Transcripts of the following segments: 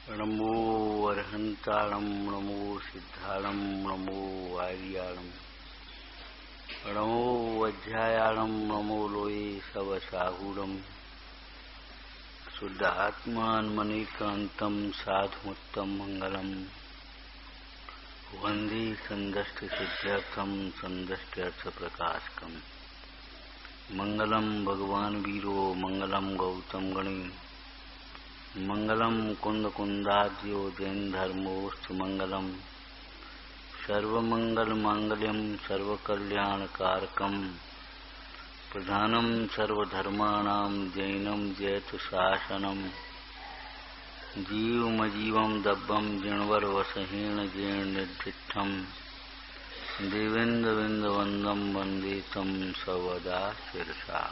नमो अर्हंताणं नमो सिद्धाणं नमो आर्याणं नमो अध्यायाणं नमो लोये सवसाहूणं शुद्ध आत्मान्मनीकान्तं साधुमुत्तम मंगलम वंदे संदष्ट सिद्ध्यर्थम संदष्ट्यर्थ प्रकाशकम मंगलम भगवान वीरो मंगलम गौतम गणी मंगलम कुंद कुंदाद्यो जैन धर्मोस्तु मंगलम सर्वमंगल मांगल्यम सर्वकल्याणकारकम प्रधानम सर्वधर्माणां जैनम जयतु शासनम जीवमजीवं दब्बं जिणवरवसहीन जीर्णनिर्दिष्टं देवेन्द्रविन्दवन्दं वन्दे तं सर्वदा शिरसा।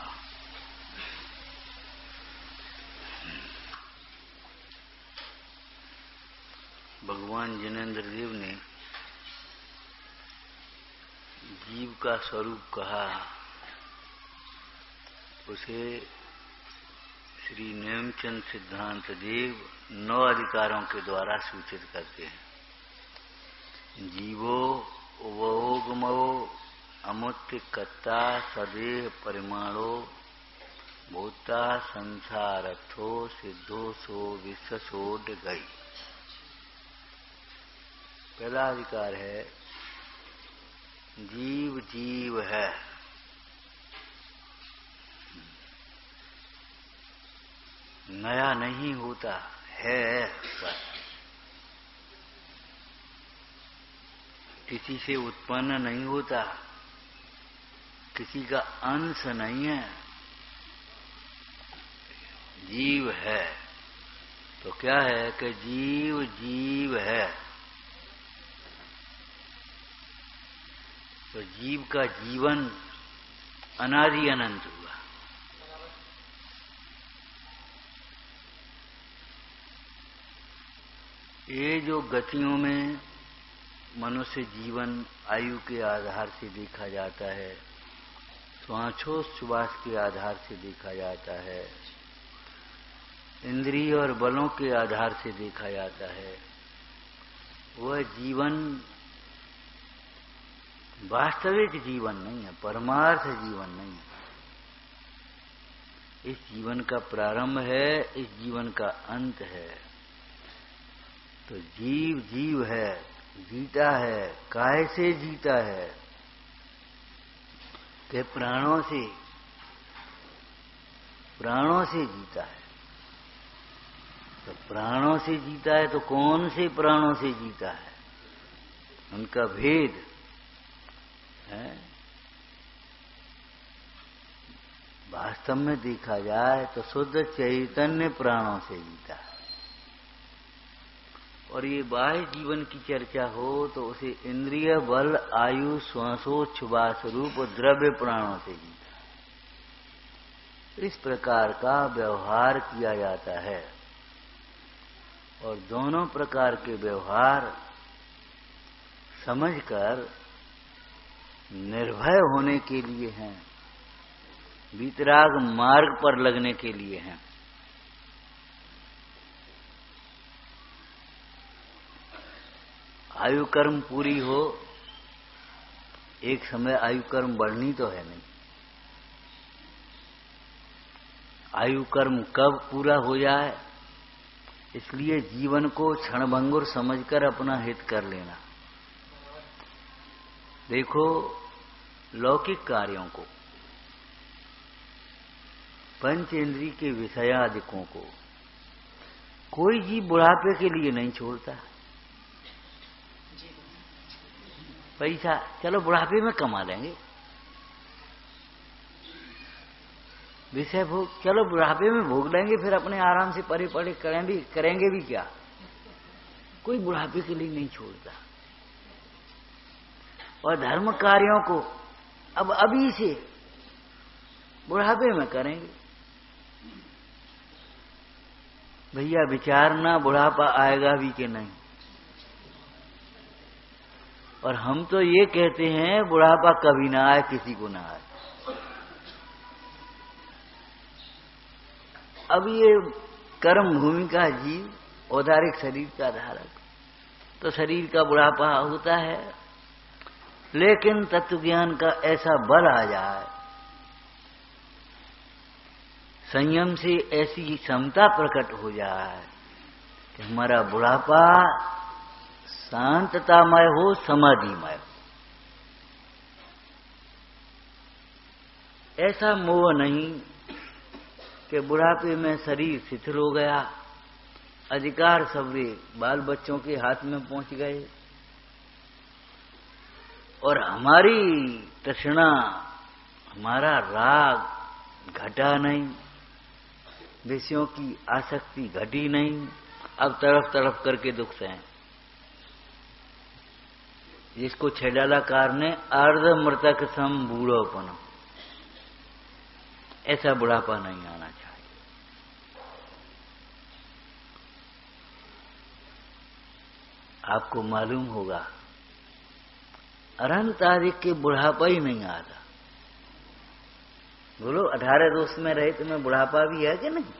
भगवान जिनेन्द्र देव ने जीव का स्वरूप कहा, उसे श्री नेमचंद सिद्धांत देव 9 अधिकारों के द्वारा सूचित करते हैं। जीवो वोगमो अमुत्य कत्ता सदेह परिमाणो भूता संसारथो सिद्धो सो विश्वसोड गई। पहला अधिकार है जीव जीव है। नया नहीं होता है, पर किसी से उत्पन्न नहीं होता, किसी का अंश नहीं है, जीव है। तो क्या है कि जीव जीव है। तो जीव का जीवन अनादि अनंत हुआ। ये जो गतियों में मनुष्य जीवन आयु के आधार से देखा जाता है, श्वासोच्छ्वास के आधार से देखा जाता है, इंद्रिय और बलों के आधार से देखा जाता है, वह जीवन वास्तविक जीवन नहीं है, परमार्थ जीवन नहीं है। इस जीवन का प्रारंभ है, इस जीवन का अंत है। तो जीव जीव है, जीता है। काहे से जीता है? कि प्राणों से जीता है। तो प्राणों से जीता है, तो कौन से प्राणों से जीता है? उनका भेद है। वास्तव में देखा जाए तो शुद्ध चैतन्य प्राणों से जीता है। और ये बाह्य जीवन की चर्चा हो तो उसे इंद्रिय बल आयु श्वासोच्छ्वास रूप द्रव्य प्राणों से जीता है। इस प्रकार का व्यवहार किया जाता है। और दोनों प्रकार के व्यवहार समझकर निर्भय होने के लिए हैं, वीतराग मार्ग पर लगने के लिए हैं। आयु कर्म पूरी हो, एक समय आयु कर्म बढ़नी तो है नहीं। आयु कर्म कब पूरा हो जाए, इसलिए जीवन को क्षणभंगुर समझकर अपना हित कर लेना। देखो, लौकिक कार्यों को, पंच इंद्रिय के विषयादिकों को कोई जीव बुढ़ापे के लिए नहीं छोड़ता। पैसा चलो बुढ़ापे में कमा लेंगे, विषय भोग चलो बुढ़ापे में भोग लेंगे, फिर अपने आराम से परे परे करेंगे भी क्या। कोई बुढ़ापे के लिए नहीं छोड़ता। और धर्म कार्यों को अब अभी से बुढ़ापे में करेंगे। भैया विचारना बुढ़ापा आएगा भी कि नहीं। और हम तो ये कहते हैं बुढ़ापा कभी ना आए, किसी को ना आए। अब ये कर्म भूमि का जीव औदारिक शरीर का धारक, तो शरीर का बुढ़ापा होता है। लेकिन तत्व ज्ञान का ऐसा बल आ जाए, संयम से ऐसी क्षमता प्रकट हो जाए कि हमारा बुढ़ापा शांततामय हो, समाधिमय हो। ऐसा मोह नहीं कि बुढ़ापे में शरीर शिथिल हो गया, अधिकार सबरे बाल बच्चों के हाथ में पहुंच गए और हमारी तृष्णा, हमारा राग घटा नहीं, विषयों की आसक्ति घटी नहीं, अब तड़फ तड़फ करके दुख से हैं। जिसको छेडालाकार ने अर्ध मृतक सम बूढ़ोपन, ऐसा बुढ़ापा नहीं आना चाहिए। आपको मालूम होगा अनंत आदि के बुढ़ापा ही नहीं आता। बोलो 18 दोस्त में रहे तुम्हें बुढ़ापा भी है कि नहीं?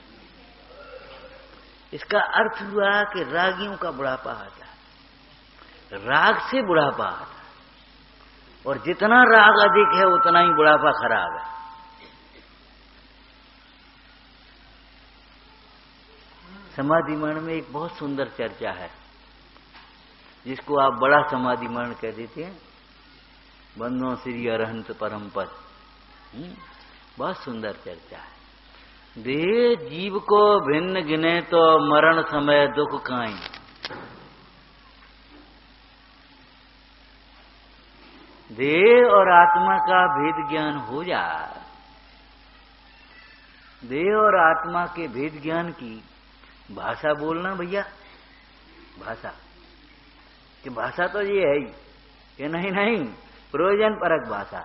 इसका अर्थ हुआ कि रागियों का बुढ़ापा आता है, राग से बुढ़ापा आता है, और जितना राग अधिक है उतना ही बुढ़ापा खराब है। समाधि मरण में एक बहुत सुंदर चर्चा है, जिसको आप बड़ा समाधि मरण कह देते हैं, बंदों श्री अरहंत परम पद। बहुत सुंदर चर्चा है। देह जीव को भिन्न गिने तो मरण समय दुख काई। देह और आत्मा का भेद ज्ञान हो जाए, देह और आत्मा के भेद ज्ञान की भाषा बोलना भैया, भाषा कि भाषा तो ये है ही, ये नहीं नहीं, प्रयोजन परक भाषा।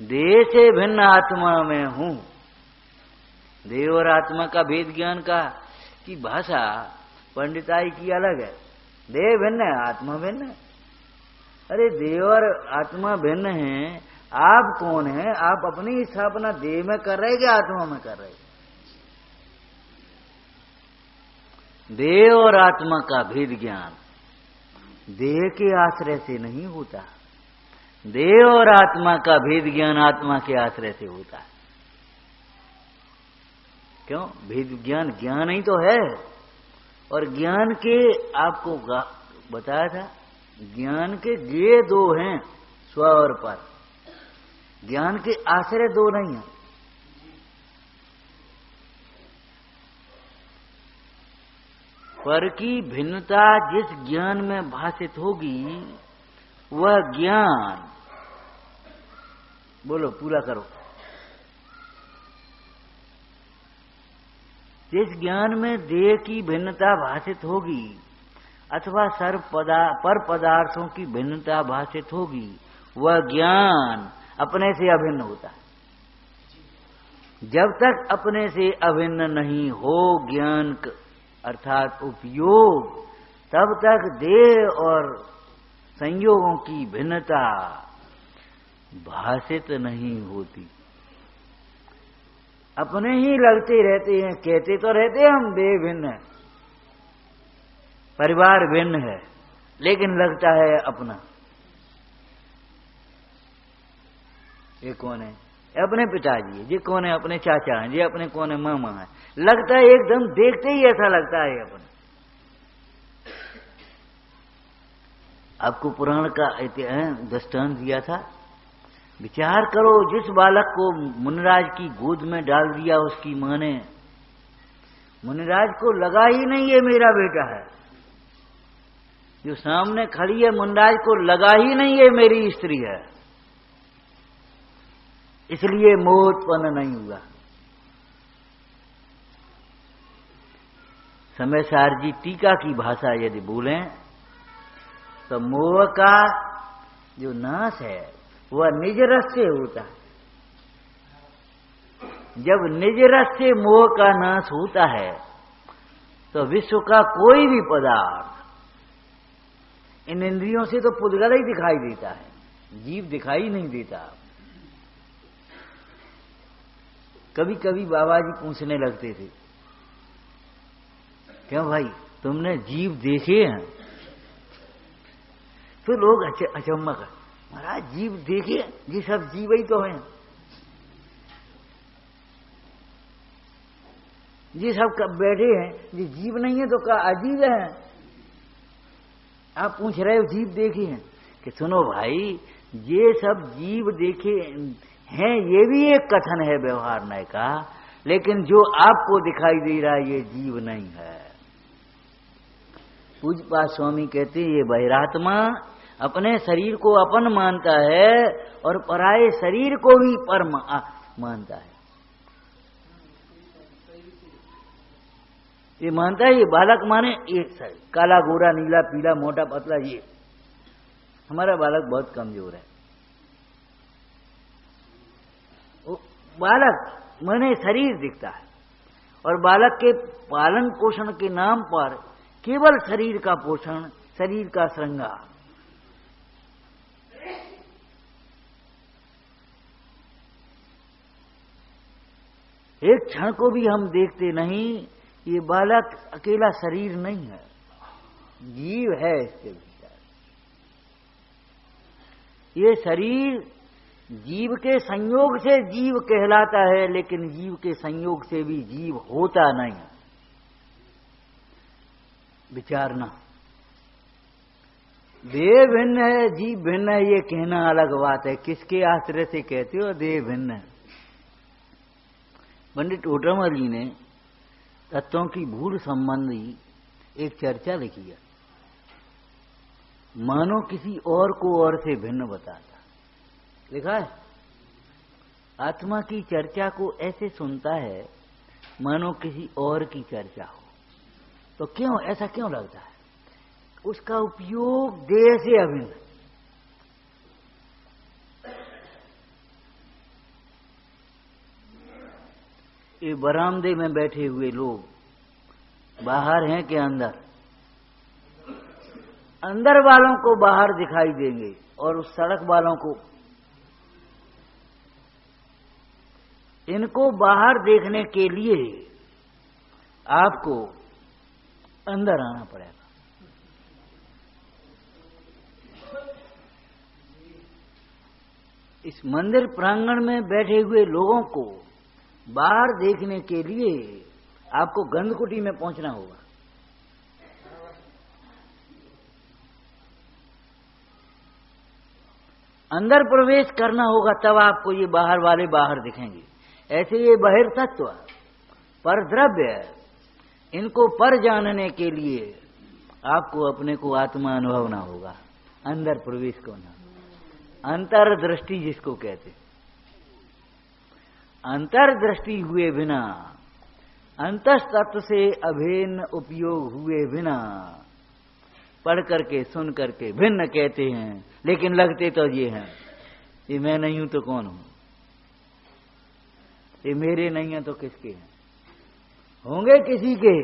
देह से भिन्न आत्मा में हूं, देह और आत्मा का भेद ज्ञान का की भाषा पंडिताई की अलग है। देह भिन्न है, आत्मा भिन्न है। अरे देह और आत्मा भिन्न है, आप कौन है? आप अपनी स्थापना देह में कर रहे कि आत्मा में कर रहे? देह और आत्मा का भेद ज्ञान देह के आश्रय से नहीं होता, देह और आत्मा का भेद ज्ञान आत्मा के आश्रय से होता है। क्यों? भेद ज्ञान ज्ञान ही तो है, और ज्ञान के आपको बताया था, ज्ञान के ये दो हैं, स्व और पर। ज्ञान के आश्रय दो नहीं है। पर की भिन्नता जिस ज्ञान में भाषित होगी, वह ज्ञान, बोलो पूरा करो, जिस ज्ञान में देह की भिन्नता भाषित होगी अथवा पर पदार्थों की भिन्नता भाषित होगी, वह ज्ञान अपने से अभिन्न होता है। जब तक अपने से अभिन्न नहीं हो ज्ञान अर्थात उपयोग, तब तक देह और संयोगों की भिन्नता भाषित नहीं होती। अपने ही लगते रहते हैं, कहते तो रहते हैं हम देह भिन्न है, परिवार भिन्न है, लेकिन लगता है अपना। ये कौन है? अपने पिताजी है। ये कौन है? अपने चाचा हैं। ये अपने कौन है? मामा है। लगता है एकदम देखते ही ऐसा लगता है अपने। आपको पुराण का दृष्टांत दिया था, विचार करो, जिस बालक को मुनिराज की गोद में डाल दिया उसकी मां ने, मुनिराज को लगा ही नहीं ये मेरा बेटा है। जो सामने खड़ी है मुनिराज को लगा ही नहीं ये मेरी स्त्री है, इसलिए मोह उत्पन्न नहीं हुआ। समय सार जी टीका की भाषा यदि बोलें तो मोह का जो नाश है वह निज रस से होता है। जब निज रस से मोह का नाश होता है तो विश्व का कोई भी पदार्थ इन इंद्रियों से तो पुद्गल ही दिखाई देता है, जीव दिखाई नहीं देता। कभी कभी बाबा जी पूछने लगते थे, क्यों भाई तुमने जीव देखे हैं? तो लोग अचम्मा कर, महाराज जीव देखे? ये सब जीव ही तो हैं, ये सब कब बैठे हैं, ये जीव नहीं है तो क्या अजीब है? आप पूछ रहे हो जीव देखे हैं? कि सुनो भाई, ये सब जीव देखे हैं, ये भी एक कथन है व्यवहार नय का, लेकिन जो आपको दिखाई दे रहा है ये जीव नहीं है। पूज्यपाद स्वामी कहते ये बहिरात्मा अपने शरीर को अपन मानता है और पराये शरीर को भी पर मानता है। ये मानता है ये बालक माने एक शरीर, काला गोरा नीला पीला मोटा पतला, ये हमारा बालक बहुत कमजोर है। बालक माने शरीर दिखता है, और बालक के पालन पोषण के नाम पर केवल शरीर का पोषण, शरीर का श्रृंगार। एक क्षण को भी हम देखते नहीं, ये बालक अकेला शरीर नहीं है, जीव है इसके भीतर। ये शरीर जीव के संयोग से जीव कहलाता है, लेकिन जीव के संयोग से भी जीव होता नहीं है। विचारना, देह भिन्न है जीव भिन्न है, ये कहना अलग बात है। किसके आश्रय से कहते हो देह भिन्न है? पंडित टोडरमल जी ने तत्वों की भूल संबंधी एक चर्चा लिखी है, मानो किसी और को और से भिन्न बताता। लिखा है, आत्मा की चर्चा को ऐसे सुनता है मानो किसी और की चर्चा हो। तो क्यों ऐसा क्यों लगता है? उसका उपयोग देह से अभिन्न। ये बरामदे में बैठे हुए लोग बाहर हैं कि अंदर? अंदर वालों को बाहर दिखाई देंगे और उस सड़क वालों को, इनको बाहर देखने के लिए आपको अंदर आना पड़ेगा। इस मंदिर प्रांगण में बैठे हुए लोगों को बाहर देखने के लिए आपको गंधकुटी में पहुंचना होगा। अंदर प्रवेश करना होगा, तब आपको ये बाहर वाले बाहर दिखेंगे। ऐसे ये बहिर्तत्व पर द्रव्य, इनको पर जानने के लिए आपको अपने को आत्मा अनुभव ना होगा, अंदर प्रवेश करना। अंतर्दृष्टि जिसको कहते, अंतर्दृष्टि हुए बिना, अंतस्तत्व से अभिन्न उपयोग हुए बिना, पढ़ करके सुन करके भिन्न कहते हैं, लेकिन लगते तो ये हैं। ये मैं नहीं हूं तो कौन हूं? ये मेरे नहीं है तो किसके हैं? होंगे किसी के।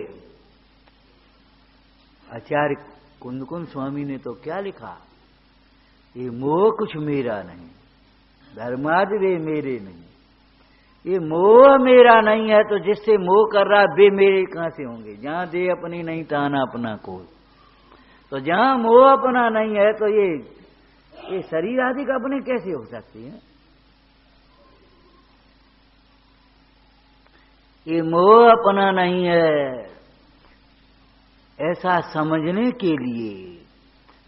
आचार्य कुंदकुंद स्वामी ने तो क्या लिखा, ये मोह कुछ मेरा नहीं, धर्मादि वे मेरे नहीं। ये मोह मेरा नहीं है तो जिससे मोह कर रहा वे मेरे कहां से होंगे? जहां दे अपनी नहीं ताना अपना कोई। तो जहां मोह अपना नहीं है तो ये शरीर आदि का अपने कैसे हो सकती है? ये मोह अपना नहीं है, ऐसा समझने के लिए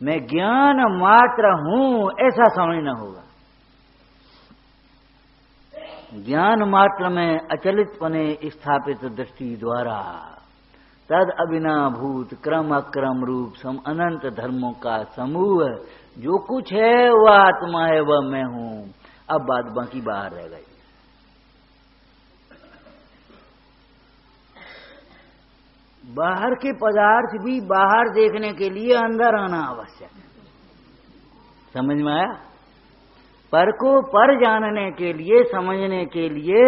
मैं ज्ञान मात्र हूं, ऐसा समझना होगा। ज्ञान मात्र में अचलितपने स्थापित दृष्टि द्वारा तद अभिनाभूत क्रम अक्रम रूप सम अनंत धर्मों का समूह जो कुछ है वह आत्मा है, वह मैं हूं। अब बात बाकी बाहर रह गई। बाहर के पदार्थ भी बाहर देखने के लिए अंदर आना आवश्यक है। समझ में आया? पर को पर जानने के लिए, समझने के लिए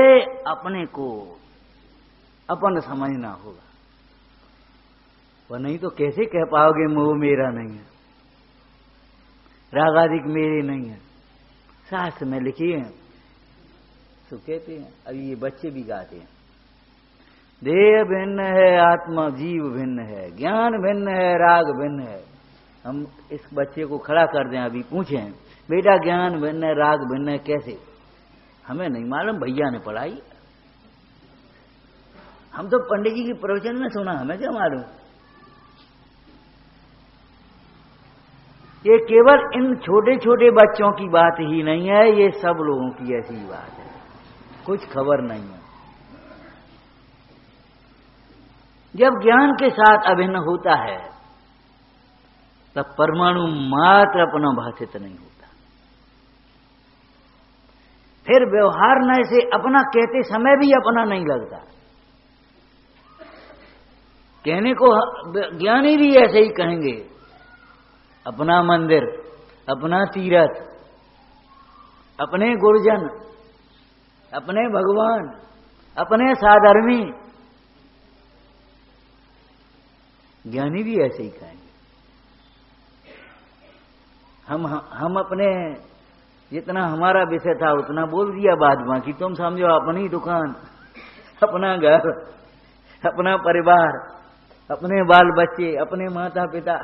अपने को अपन समझना होगा। वह नहीं तो कैसे कह पाओगे मोह मेरा नहीं है, रागादिक मेरे नहीं है। शास्त्र में लिखी है, तो कहते हैं, अभी ये बच्चे भी गाते हैं, देह भिन्न है, आत्मा जीव भिन्न है, ज्ञान भिन्न है, राग भिन्न है। हम इस बच्चे को खड़ा कर दें, अभी पूछें बेटा ज्ञान भिन्न है, राग भिन्न है, कैसे? हमें नहीं मालूम, भैया ने पढ़ाई। हम तो पंडित जी की प्रवचन में सुना, हमें क्या मालूम। ये केवल इन छोटे छोटे बच्चों की बात ही नहीं है, ये सब लोगों की ऐसी बात है, कुछ खबर नहीं है। जब ज्ञान के साथ अभिन्न होता है तब परमाणु मात्र अपना भाषित नहीं होता। फिर व्यवहार न से अपना कहते समय भी अपना नहीं लगता। कहने को ज्ञानी भी ऐसे ही कहेंगे, अपना मंदिर, अपना तीर्थ, अपने गुरुजन, अपने भगवान, अपने साधर्मी, ज्ञानी भी ऐसे ही कहेंगे। हम अपने जितना हमारा विषय था उतना बोल दिया, बाद बाकी तुम समझो अपनी दुकान, अपना घर, अपना परिवार, अपने बाल बच्चे, अपने माता पिता।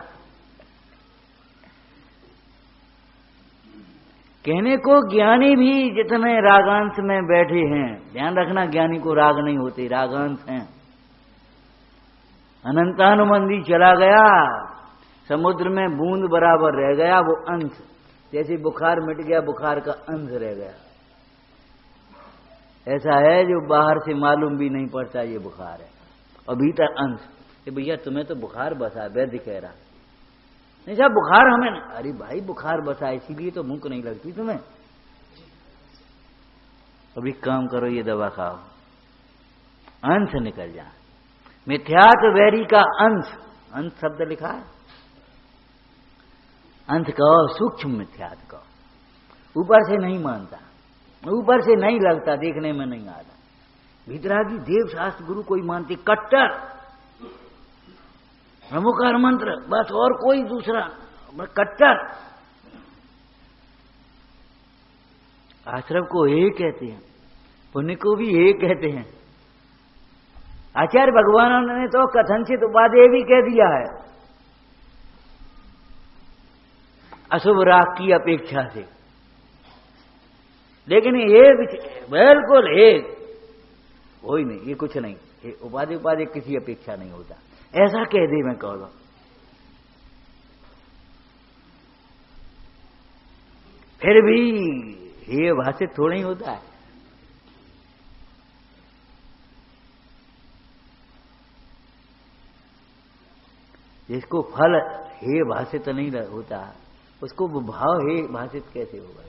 कहने को ज्ञानी भी जितने रागांश में बैठे हैं, ध्यान रखना ज्ञानी को राग नहीं होते, रागांश हैं। अनंतानुबंधी चला गया, समुद्र में बूंद बराबर रह गया वो अंश, जैसे बुखार मिट गया बुखार का अंश रह गया। ऐसा है जो बाहर से मालूम भी नहीं पड़ता ये बुखार है, और भीतर अंश। भैया तुम्हें तो बुखार बसा, वैद्य कह रहा। नहीं साहब बुखार हमें नहीं। अरे भाई बुखार बसा इसीलिए तो भूख नहीं लगती तुम्हें। अभी काम करो, ये दवा खाओ, अंश निकल जाए। मिथ्यात्व वैरी का अंश, अंश शब्द लिखा है, अंश कहो, सूक्ष्म मिथ्यात्व कहो। ऊपर से नहीं मानता, ऊपर से नहीं लगता, देखने में नहीं आता। भीतरागी देव शास्त्र गुरु कोई मानते, कट्टर प्रमुखार मंत्र, बस और कोई दूसरा, कट्टर। आश्रम को हे कहते हैं, पुण्य को भी हे कहते हैं। आचार्य भगवान ने तो कथनचित उपादेय भी कह दिया है, अशुभ राग की अपेक्षा से। लेकिन ये बिल्कुल एक कोई नहीं, ये कुछ नहीं, ये उपाधि उपाधि किसी अपेक्षा नहीं होता, ऐसा कह दे मैं कह दू। फिर भी ये भाषित थोड़ा ही होता है। जिसको फल हे भाषित नहीं होता, उसको भाव हे भाषित कैसे होगा?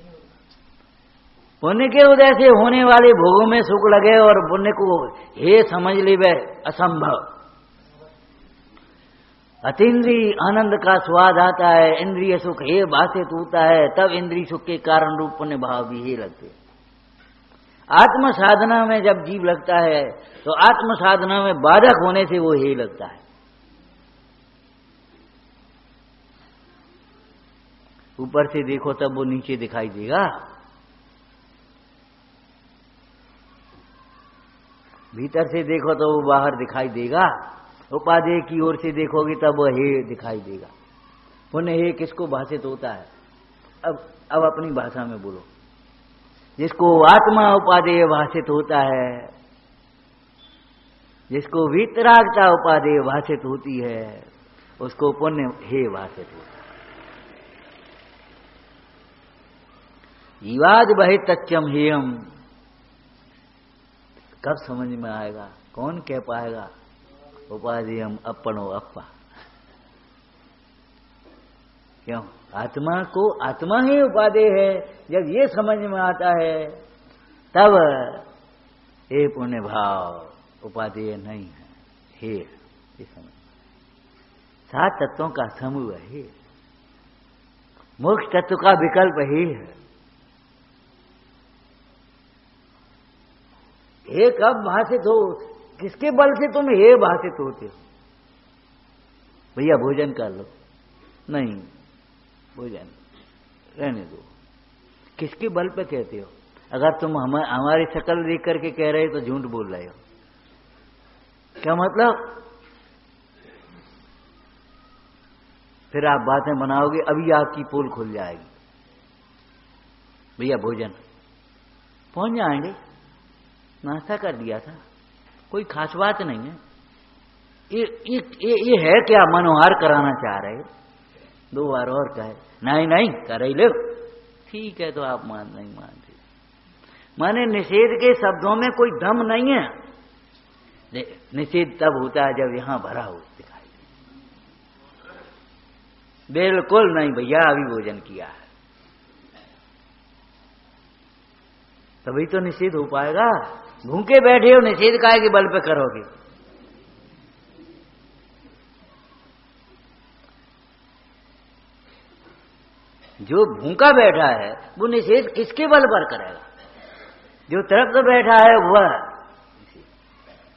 पुण्य के उदय से होने वाले भोगों में सुख लगे और पुण्य को हे समझ ले, वह असंभव। अतीन्द्रिय आनंद का स्वाद आता है, इंद्रिय सुख हे भाषित होता है, तब इंद्रिय सुख के कारण रूप पुण्य भाव भी हे लगते। आत्म साधना में जब जीव लगता है तो आत्म साधना में बाधक होने से वो हे लगता है। ऊपर से देखो तब वो नीचे दिखाई देगा, भीतर से देखो तो वो बाहर दिखाई देगा। उपादेय की ओर से देखोगे तब वह हे दिखाई देगा। पुण्य हे किसको भाषित होता है? अब अपनी भाषा में बोलो। जिसको आत्मा उपादेय भाषित होता है, जिसको वीतरागता उपादेय भाषित होती है, उसको पुण्य हे भाषित होता है। जीवाद बहि तच्चम हेयम, कब समझ में आएगा? कौन कह पाएगा? उपाधियम अपनो अपा। क्यों? आत्मा को आत्मा ही उपादेय है। जब ये समझ में आता है तब ये पुण्य भाव उपादेय नहीं है, हे ये समझ। 7 तत्वों का समूह है, मोक्ष तत्व का विकल्प ही है। हे कब भाषित हो? किसके बल से तुम हे भाषित होते हो? भैया भोजन कर लो, नहीं भोजन रहने दो। किसके बल पे कहते हो? अगर तुम हमारी शक्ल देख करके कह रहे हो तो झूठ बोल रहे हो। क्या मतलब? फिर आप बातें बनाओगे, अभी आपकी पोल खुल जाएगी। भैया भोजन, पहुंच जाएंगे, नाश्ता कर दिया था, कोई खास बात नहीं है। ये है क्या? मनोहार कराना चाह रहे हो? 2 बार और कहे, नहीं नहीं कर ही लो। ठीक है, तो आप नहीं मानते। माने निषेध के शब्दों में कोई दम नहीं है। निषेध तब होता है जब यहां भरा हो दिखाई। बिल्कुल नहीं भैया, अभी भोजन किया है, तभी तो निषेध हो पाएगा। भूखे बैठे हो, निषेध काहे के बल पे करोगे? जो भूखा बैठा है वो निषेध किसके बल पर करेगा? जो तृप्त बैठा है वह।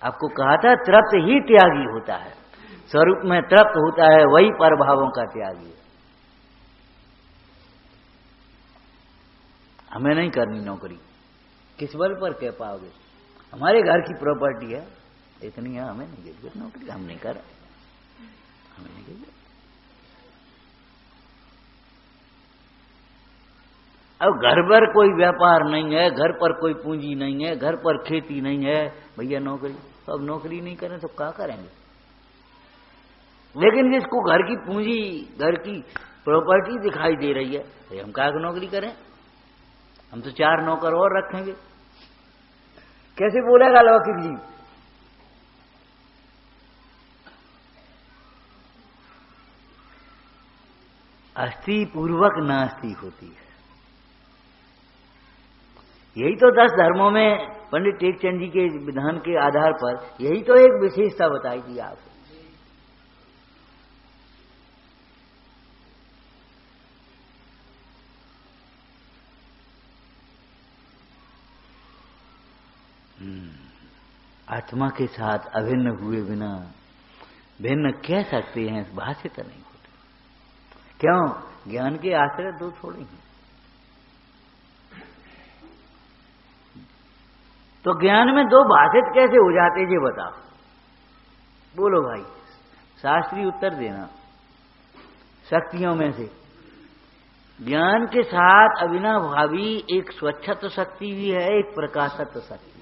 आपको कहा था तृप्त ही त्यागी होता है, स्वरूप में तृप्त होता है वही परभावों का त्यागी है। हमें नहीं करनी नौकरी, किस बल पर कह पाओगे? हमारे घर की प्रॉपर्टी है, इतनी है, हमें नहीं जरूरत नौकरी, हम नहीं कर, हमें नहीं जरूरत। अब घर पर कोई व्यापार नहीं है, घर पर कोई पूंजी नहीं है, घर पर खेती नहीं है, भैया नौकरी। तो अब नौकरी नहीं करें तो क्या करेंगे? लेकिन जिसको घर की पूंजी, घर की प्रॉपर्टी दिखाई दे रही है, तो हम क्या नौकरी करें? हम तो 4 नौकर और रखेंगे। कैसे बोलेगा लौकिक जी? अस्थि पूर्वक नास्ति होती है। यही तो 10 धर्मों में पंडित टेकचंद जी के विधान के आधार पर यही तो एक विशेषता बताई थी आपको। आत्मा के साथ अभिन्न हुए बिना भिन्न कह सकते हैं, भाषित नहीं होते। क्यों? ज्ञान के आश्रय 2 थोड़े हैं। तो ज्ञान में 2 भाषित कैसे हो जाते ये बताओ? बोलो भाई, शास्त्रीय उत्तर देना। शक्तियों में से ज्ञान के साथ अविनाभावी एक स्वच्छत्व शक्ति भी है, एक प्रकाशत्व शक्ति है।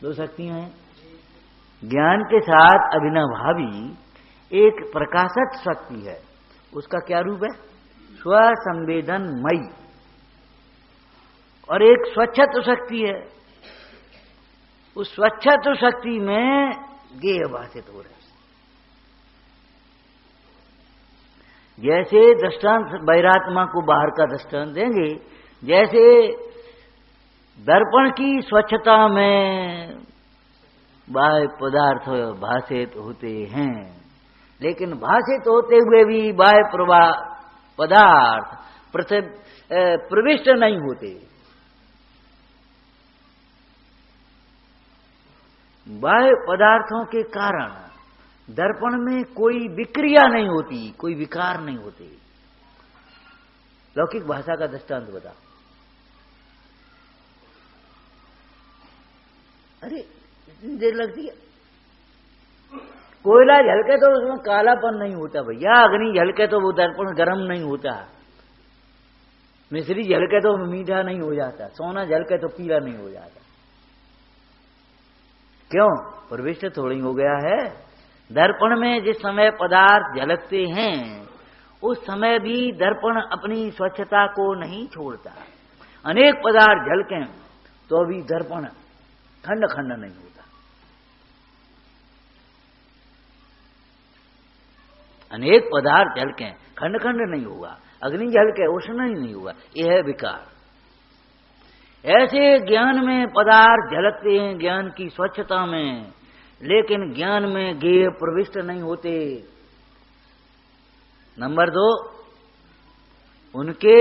2 शक्तियां हैं। ज्ञान के साथ अविनाभावी एक प्रकाशत्व शक्ति है, उसका क्या रूप है? स्वसंवेदनमयी। और एक स्वच्छत्व शक्ति है, उस स्वच्छत्व शक्ति में ज्ञेय भाषित हो रहे। जैसे दृष्टांत वैरात्मा को बाहर का दृष्टांत देंगे, जैसे दर्पण की स्वच्छता में बाह्य पदार्थ भाषित होते हैं, लेकिन भाषित होते हुए भी बाह्य पदार्थ प्रविष्ट नहीं होते। बाह्य पदार्थों के कारण दर्पण में कोई विक्रिया नहीं होती, कोई विकार नहीं होते। लौकिक भाषा का दृष्टांत बता। अरे इतनी देर लगती है। कोयला झलके तो उसमें कालापन नहीं होता भैया, अग्नि झलके तो वो दर्पण गर्म नहीं होता, मिश्री झलके तो मीठा नहीं हो जाता, सोना झलके तो पीला नहीं हो जाता। क्यों? प्रविष्ट थोड़ी हो गया है। दर्पण में जिस समय पदार्थ झलकते हैं उस समय भी दर्पण अपनी स्वच्छता को नहीं छोड़ता। अनेक पदार्थ झलके तो भी दर्पण खंड खंड नहीं होता। अनेक पदार्थ झलके खंड खंड नहीं होगा, अग्नि झलके उष्ण ही नहीं होगा, यह है विकार। ऐसे ज्ञान में पदार्थ झलकते हैं, ज्ञान की स्वच्छता में, लेकिन ज्ञान में ज्ञेय प्रविष्ट नहीं होते। नंबर 2, उनके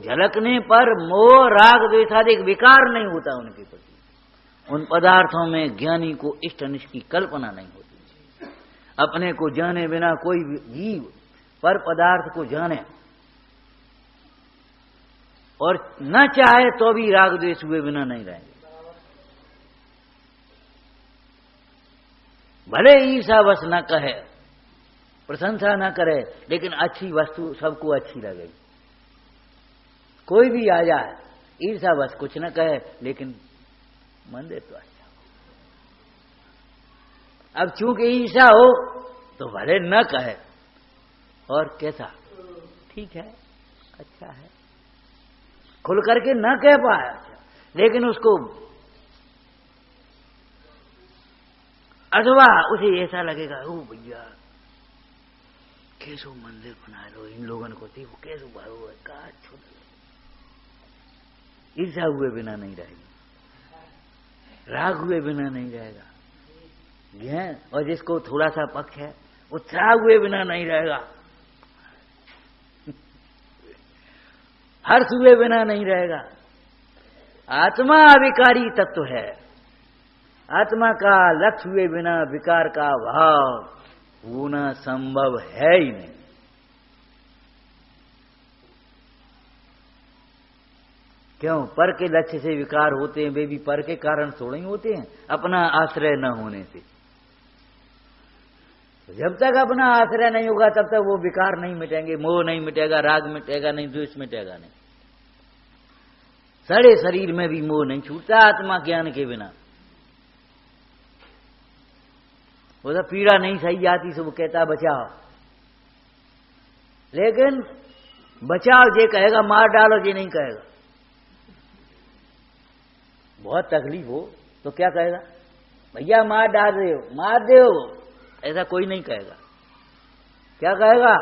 झलकने पर मोह राग द्वेषादि विकार नहीं होता उनके प्रति। उन पदार्थों में ज्ञानी को इष्ट अनिष्ट की कल्पना नहीं होती। अपने को जाने बिना कोई जीव पर पदार्थ को जाने और न चाहे तो भी राग द्वेष हुए बिना नहीं रहेंगे। भले ईर्षा बस न कहे, प्रशंसा न करे, लेकिन अच्छी वस्तु सबको अच्छी लगेगी। कोई भी आ जाए, ईर्षा बस कुछ न कहे, लेकिन मंदिर तो अच्छा हो। अब चूंकि ईर्षा हो तो भले न कहे, और कैसा ठीक है, अच्छा है, खुल करके न कह पाए, लेकिन उसको अथवा उसे ऐसा लगेगा, ओ भैया कैसो मंदिर बना लो, इन लोगों को देखो कैसो भाव है, कहा छोड़। ईर्षा हुए बिना नहीं रहेगी, राग हुए बिना नहीं रहेगा, और जिसको थोड़ा सा पक्ष है उत्साह हुए बिना नहीं रहेगा, हर्ष हुए बिना नहीं रहेगा। आत्मा अविकारी तत्व है, आत्मा का लक्ष्य हुए बिना विकार का भाव होना संभव है ही नहीं। क्यों? पर के लक्ष्य से विकार होते हैं, वे भी पर के कारण थोड़े ही होते हैं, अपना आश्रय न होने से। जब तक अपना आश्रय नहीं होगा तब तक वो विकार नहीं मिटेंगे, मोह नहीं मिटेगा, राग मिटेगा नहीं, द्वेष मिटेगा नहीं। सड़े शरीर में भी मोह नहीं छूटता आत्मा ज्ञान के बिना। वो तो पीड़ा नहीं सही जाती सो वो कहता बचाओ, लेकिन बचाओ जे कहेगा, मार डालो जे नहीं कहेगा। बहुत तकलीफ हो तो क्या कहेगा, भैया मार डाल रहे हो, मार दो, ऐसा कोई नहीं कहेगा। क्या कहेगा,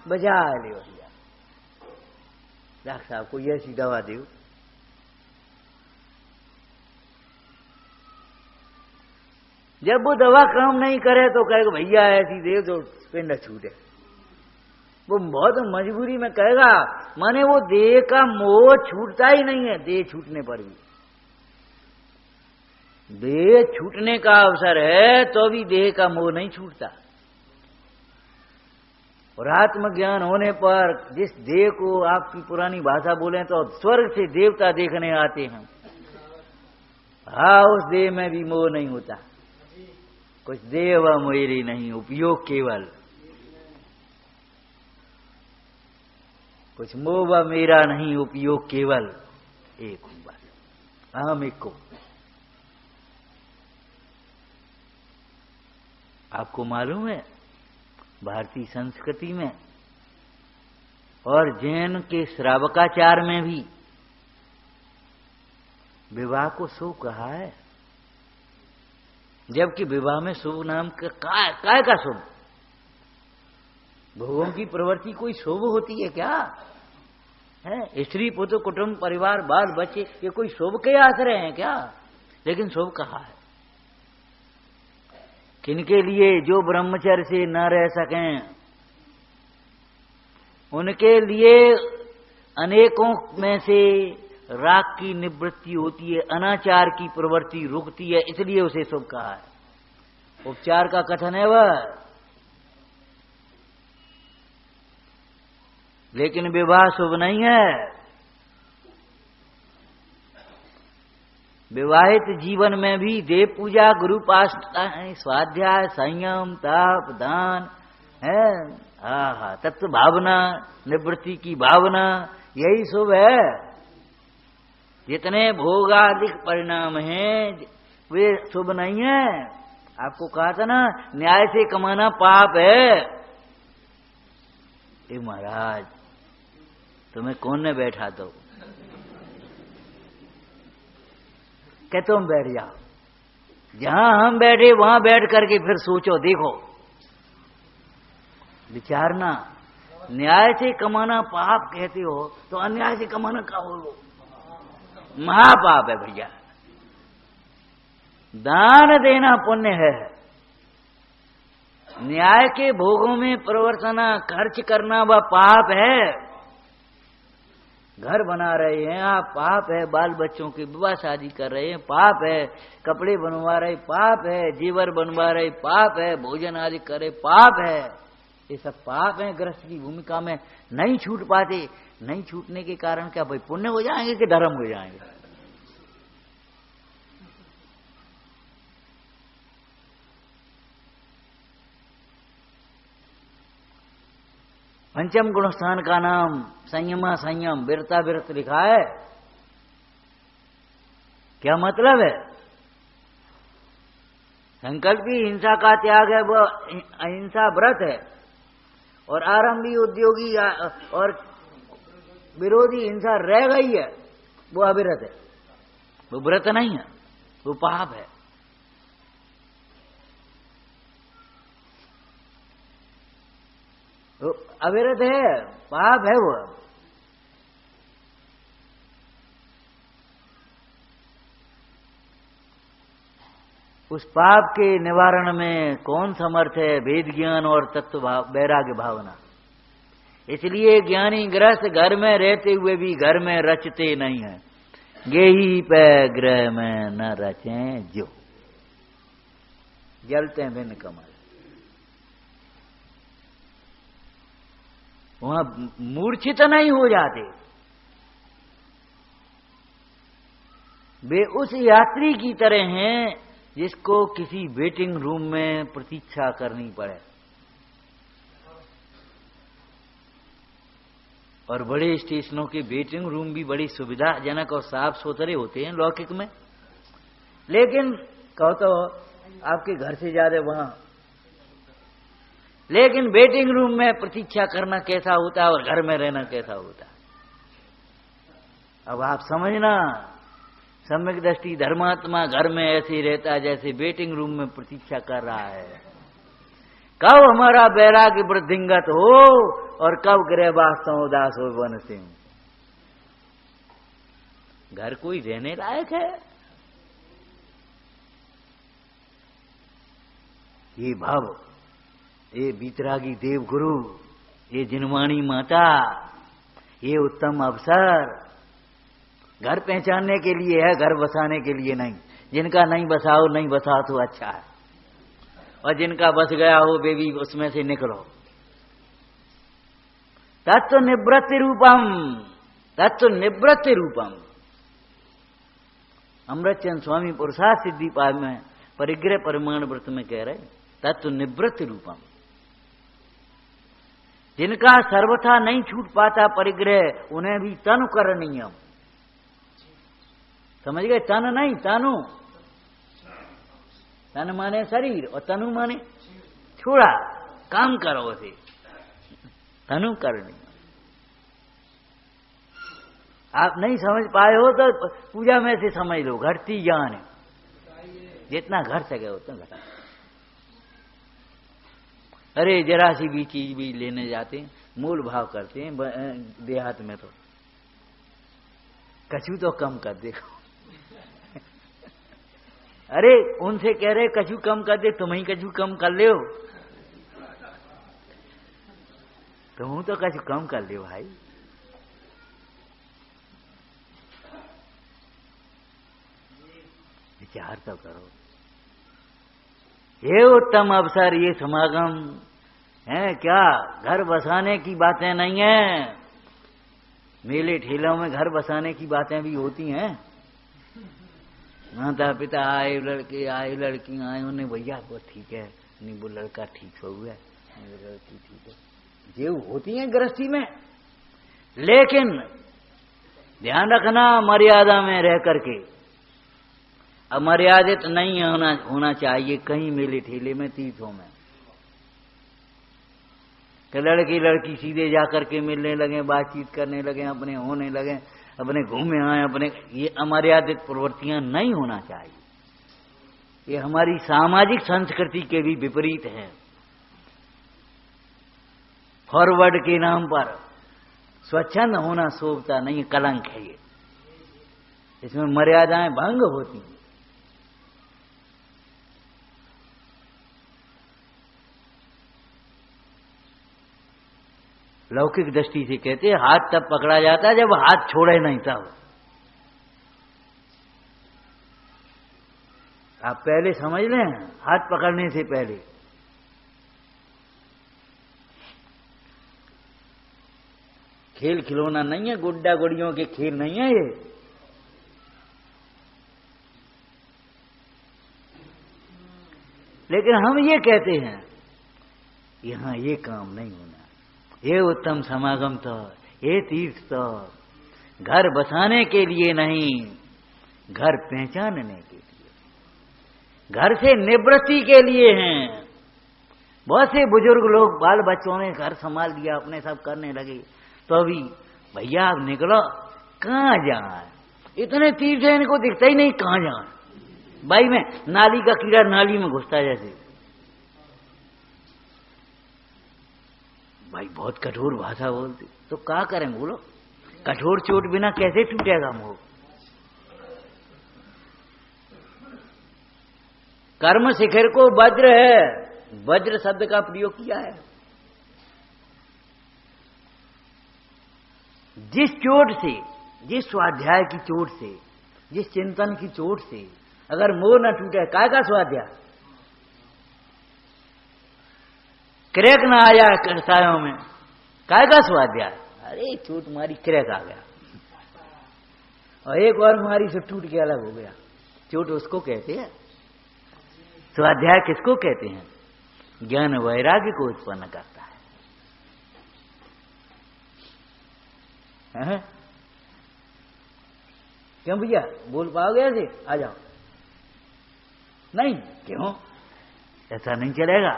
बचा लियो भैया, डॉक्टर साहब को ऐसी दवा दो। जब वो दवा काम नहीं करे तो कहेगा भैया ऐसी दे तो पिंड छूटे। वो बहुत मजबूरी में कहेगा, माने वो देह का मोह छूटता ही नहीं है। देह छूटने पर भी, देह छूटने का अवसर है तो भी देह का मोह नहीं छूटता। और आत्मज्ञान होने पर जिस देह को, आपकी पुरानी भाषा बोले तो स्वर्ग से देवता देखने आते हैं, हाँ उस देह में भी मोह नहीं होता। कुछ देव मेरी नहीं, उपयोग केवल। कुछ मोह मेरा नहीं, उपयोग केवल। एक हूं बस, अहम एक को। आपको मालूम है भारतीय संस्कृति में और जैन के श्रावकाचार में भी विवाह को शुभ कहा है, जबकि विवाह में शुभ नाम का काय का शुभ? भोगों की प्रवृत्ति कोई शुभ होती है क्या? है स्त्री पुत्र कुटुंब परिवार बाल बच्चे, ये कोई शुभ के आश्रय हैं क्या? लेकिन शुभ कहा है। किनके लिए? जो ब्रह्मचर्य से न रह सकें उनके लिए अनेकों में से राग की निवृत्ति होती है, अनाचार की प्रवृत्ति रुकती है, इसलिए उसे शुभ कहा है। उपचार का कथन है वह, लेकिन विवाह शुभ नहीं है। विवाहित जीवन में भी देव पूजा, गुरु पाष्टा, स्वाध्याय, संयम, तप, दान है, तत्व भावना, निवृत्ति की भावना, यही शुभ है। जितने भोगाधिक परिणाम हैं वे शुभ नहीं है। आपको कहा था ना, न्याय से कमाना पाप है। ए महाराज, तुम्हें कौन ने बैठा दो कि तुम बैठ जाओ। जहां हम बैठे वहां बैठ करके फिर सोचो, देखो, विचारना। न्याय से कमाना पाप कहते हो तो अन्याय से कमाना क्या हो? महापाप है भैया। दान देना पुण्य है, न्याय के भोगों में प्रवर्तना, खर्च करना वह पाप है। घर बना रहे हैं आप, पाप है। बाल बच्चों की विवाह शादी कर रहे हैं, पाप है। कपड़े बनवा रहे, पाप है। जेवर बनवा रहे, पाप है। भोजन आदि करे, पाप है। ये सब पाप है। गृहस्थ की भूमिका में नहीं छूट पाते। नहीं छूटने के कारण क्या भाई पुण्य हो जाएंगे कि धर्म हो जाएंगे? पंचम गुण स्थान का नाम संयमा संयम, वीरता विरत लिखा है। क्या मतलब है? संकल्प की हिंसा का त्याग है, वो अहिंसा व्रत है। और आरंभी उद्योगी और विरोधी हिंसा रह गई है, वो अविरत है। वो व्रत नहीं है, वो पाप है। वो अविरत है, पाप है वो। उस पाप के निवारण में कौन समर्थ है? वेद ज्ञान और तत्व वैराग्य भावना। इसलिए ज्ञानी गृहस्थ घर में रहते हुए भी घर में रचते नहीं है। गेही पे ग्रह में न रचें जो, जलते हैं भिन्न कमल। वहां मूर्छित नहीं हो जाते। वे उस यात्री की तरह हैं जिसको किसी वेटिंग रूम में प्रतीक्षा करनी पड़े। और बड़े स्टेशनों के वेटिंग रूम भी बड़ी सुविधाजनक और साफ सुथरे होते हैं लौकिक में। लेकिन कहो तो आपके घर से ज्यादा वहां, लेकिन वेटिंग रूम में प्रतीक्षा करना कैसा होता है और घर में रहना कैसा होता है। अब आप समझना, सम्यक दृष्टि धर्मात्मा घर में ऐसे रहता है जैसे वेटिंग रूम में प्रतीक्षा कर रहा है। कब हमारा वैराग्य वृद्धिंगत हो और कब गृह वास्तव उदास हो वन सिंह। घर कोई रहने लायक है? ये भव, ये बीतरागी देवगुरु, ये जिनवाणी माता, ये उत्तम अवसर घर पहचानने के लिए है, घर बसाने के लिए नहीं। जिनका नहीं बसाओ, नहीं बसाओ तो अच्छा है, और जिनका बस गया हो वे भी उसमें से निकलो। तत्व निवृत्ति रूपम, तत्व निवृत्ति रूपम। अमृतचंद स्वामी पुरुषार्थ सिद्धि पाद में परिग्रह परिमाण व्रत में कह रहे, तत्व निवृत्ति रूपम। जिनका सर्वथा नहीं छूट पाता परिग्रह, उन्हें भी तनु करणीयम। समझ गए? तन नहीं, तनु। तन माने शरीर और तनु माने छोड़ा, काम करो उसे, तनु करनी। आप नहीं समझ पाए हो तो पूजा में से समझ लो, घटती ज्ञान है। जितना घट सके उतना घटा। अरे जरा सी भी चीज भी लेने जाते हैं, मूल भाव करते हैं। देहात में तो कछु तो कम कर देखो। अरे उनसे कह रहे कछु कम कर दे, तुम ही कछु कम कर ले हो। तुम तो कछु कम कर ले भाई। विचार तो करो। ये उत्तम अवसर, ये समागम है क्या? घर बसाने की बातें नहीं है। मेले ठेलों में घर बसाने की बातें भी होती हैं। माता पिता आए, लड़के आए, लड़कियां आए, उन्हें भैया वो ठीक है, नहीं वो लड़का ठीक हो गया, वो लड़की ठीक है, ये होती है गृहस्थी में। लेकिन ध्यान रखना मर्यादा में रह करके। अमर्यादित नहीं होना चाहिए कहीं मेले ठेले में, तीर्थों में। कि लड़की लड़की सीधे जाकर के मिलने लगे, बातचीत करने लगे, अपने होने लगे, अपने घूमे आए अपने। ये अमर्यादित प्रवृत्तियां नहीं होना चाहिए। ये हमारी सामाजिक संस्कृति के भी विपरीत है। फॉरवर्ड के नाम पर स्वच्छंद होना शोभता नहीं, कलंक है ये। इसमें मर्यादाएं भंग होती हैं। लौकिक दृष्टि से कहते हैं हाथ तब पकड़ा जाता है जब हाथ छोड़े नहीं तब। आप पहले समझ लें, हाथ पकड़ने से पहले। खेल खिलौना नहीं है, गुड्डा गुड़ियों के खेल नहीं है ये। लेकिन हम ये कहते हैं यहां ये काम नहीं होना, ये उत्तम समागम तो, ये तीर्थ तो घर बसाने के लिए नहीं, घर पहचानने के लिए, घर से निवृत्ति के लिए हैं। बहुत से बुजुर्ग लोग बाल बच्चों ने घर संभाल दिया, अपने सब करने लगे, तो अभी भैया आप निकलो, कहाँ जाए, इतने तीर्थ है इनको दिखता ही नहीं, कहाँ जाए। भाई में नाली का कीड़ा नाली में घुसता है जैसे। भाई बहुत कठोर भाषा बोलती, तो क्या करें बोलो, कठोर चोट बिना कैसे टूटेगा मोह। कर्म शिखर को वज्र है, वज्र शब्द का प्रयोग किया है। जिस चोट से, जिस स्वाध्याय की चोट से, जिस चिंतन की चोट से अगर मोह न टूटे, काय का स्वाध्याय, क्रैक ना आया करतायों में, काय का स्वाध्याय, अरे चोट मारी क्रैक आ गया, और एक और मारी से टूट के अलग हो गया। चोट उसको कहते हैं, स्वाध्याय किसको कहते हैं, ज्ञान वैराग्य को उत्पन्न करता है। क्यों भैया बोल पाओगे ऐसे, आ जाओ। नहीं, क्यों, ऐसा नहीं चलेगा,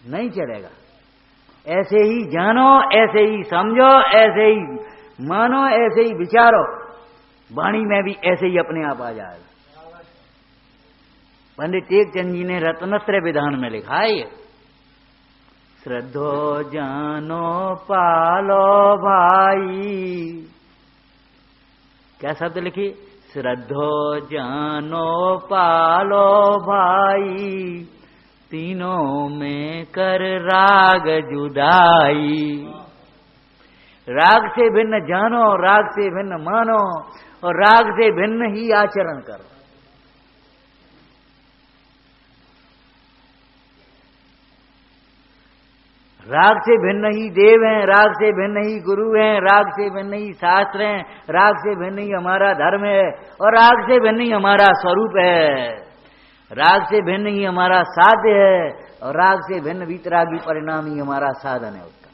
नहीं चलेगा। ऐसे ही जानो, ऐसे ही समझो, ऐसे ही मानो, ऐसे ही विचारो, वाणी में भी ऐसे ही अपने आप आ जाएगा। पंडित टेकचंद जी ने रत्नत्रय विधान में लिखा है, श्रद्धो जानो पालो भाई, क्या शब्द लिखी, श्रद्धो जानो पालो भाई, तीनों में कर राग जुदाई। राग से भिन्न जानो, राग से भिन्न मानो, और राग से भिन्न ही आचरण करो। राग से भिन्न ही देव हैं, राग से भिन्न ही गुरु हैं, राग से भिन्न ही शास्त्र हैं, राग से भिन्न ही हमारा धर्म है, और राग से भिन्न ही हमारा स्वरूप है, राग से भिन्न ही हमारा साध्य है, और राग से भिन्न वीतरागी परिणाम ही हमारा साधन है उसका।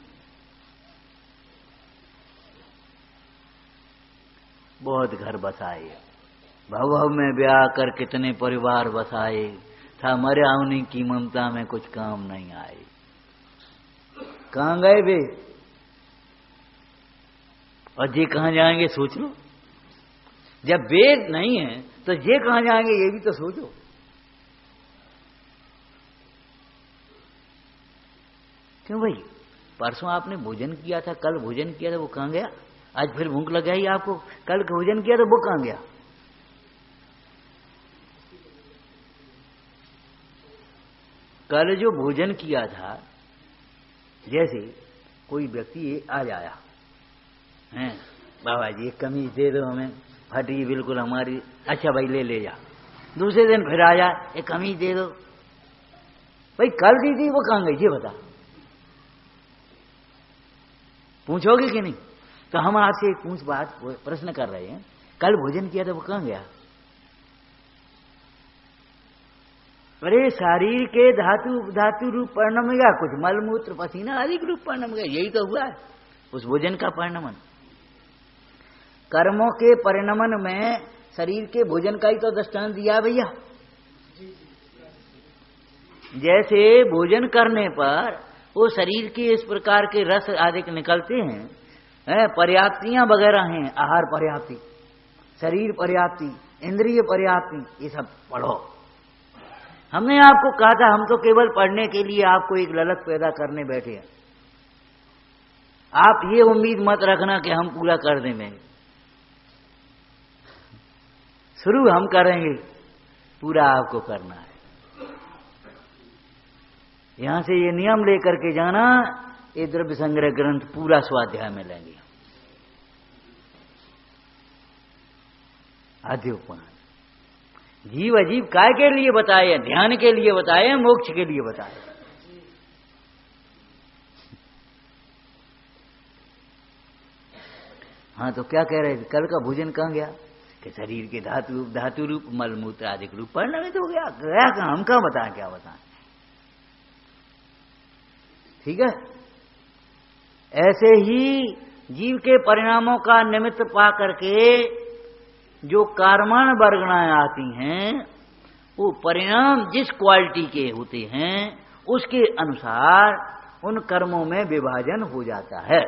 बहुत घर बसाए, भव भव में ब्याह कर कितने परिवार बसाए, था मरे आउने की ममता में कुछ काम नहीं आए। कहां गए वे, और ये कहां जाएंगे सोच लो। जब वेद नहीं है तो ये कहां जाएंगे, ये भी तो सोचो। क्यों भाई, परसों आपने भोजन किया था, कल भोजन किया था, वो कहां गया? आज फिर भूख लग गई आपको, कल भोजन किया था, वो कहां गया? कल जो भोजन किया था, जैसे कोई व्यक्ति आ जाया है, बाबा जी एक कमीज दे दो हमें, फटी बिल्कुल हमारी, अच्छा भाई ले जा। दूसरे दिन फिर आ जाए, एक कमीज दे दो, भाई कल दी थी वो कहां गई ये बता, पूछोगे कि नहीं? तो हम आपसे एक प्रश्न कर रहे हैं, कल भोजन किया था वो कहां गया? अरे शरीर के धातु रूप परिणम गया, कुछ मलमूत्र पसीना आदि रूप परिणम गया, यही तो हुआ है उस भोजन का परिणमन। कर्मों के परिणमन में शरीर के भोजन का ही तो दृष्टांत दिया भैया। जैसे भोजन करने पर वो शरीर के इस प्रकार के रस आदि निकलते हैं, पर्याप्तियां वगैरह हैं, आहार पर्याप्ति, शरीर पर्याप्ति, इंद्रिय पर्याप्ति, ये सब पढ़ो। हमने आपको कहा था, हम तो केवल पढ़ने के लिए आपको एक ललक पैदा करने बैठे हैं। आप ये उम्मीद मत रखना कि हम पूरा कर देंगे, शुरू हम करेंगे, पूरा आपको करना है। यहां से ये नियम लेकर के जाना, ये द्रव्य संग्रह ग्रंथ पूरा स्वाध्याय में लेंगे। आद्योपनिषद जीव अजीब काय के लिए बताए? ध्यान के लिए बताए, मोक्ष के लिए बताए। हाँ तो क्या कह रहे थे, कल का भोजन कहां गया? कि शरीर के धातु रूप मलमूत्र आदि रूप परिणमित हो गया। गया कहां? हम कहां बताएं, क्या बताएं? ठीक है, ऐसे ही जीव के परिणामों का निमित्त पा करके जो कर्मण वर्गणाएं आती हैं, वो परिणाम जिस क्वालिटी के होते हैं उसके अनुसार उन कर्मों में विभाजन हो जाता है।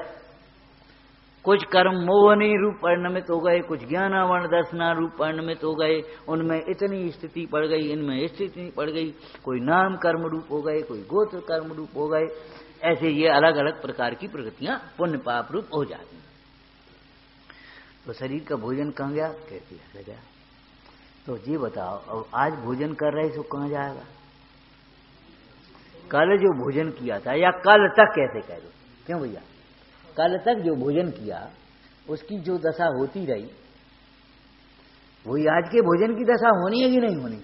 कुछ कर्म मोहनी रूप परिणमित हो गए, कुछ ज्ञानावरण दर्शना रूप परिणमित हो गए, उनमें इतनी स्थिति पड़ गई, इनमें स्थिति पड़ गई, कोई नाम कर्म रूप हो गए, कोई गोत्र कर्म रूप हो गए। ऐसे ये अलग अलग प्रकार की प्रकृतियां पुण्य पाप रूप हो जाती हैं। तो शरीर का भोजन कहाँ गया? कहती है गया। तो ये बताओ, अब आज भोजन कर रहे सो कहाँ जाएगा? कल जो भोजन किया था, या कल तक कैसे कह दो, क्यों भैया, कल तक जो भोजन किया उसकी जो दशा होती रही वही आज के भोजन की दशा होनी है कि नहीं होनी?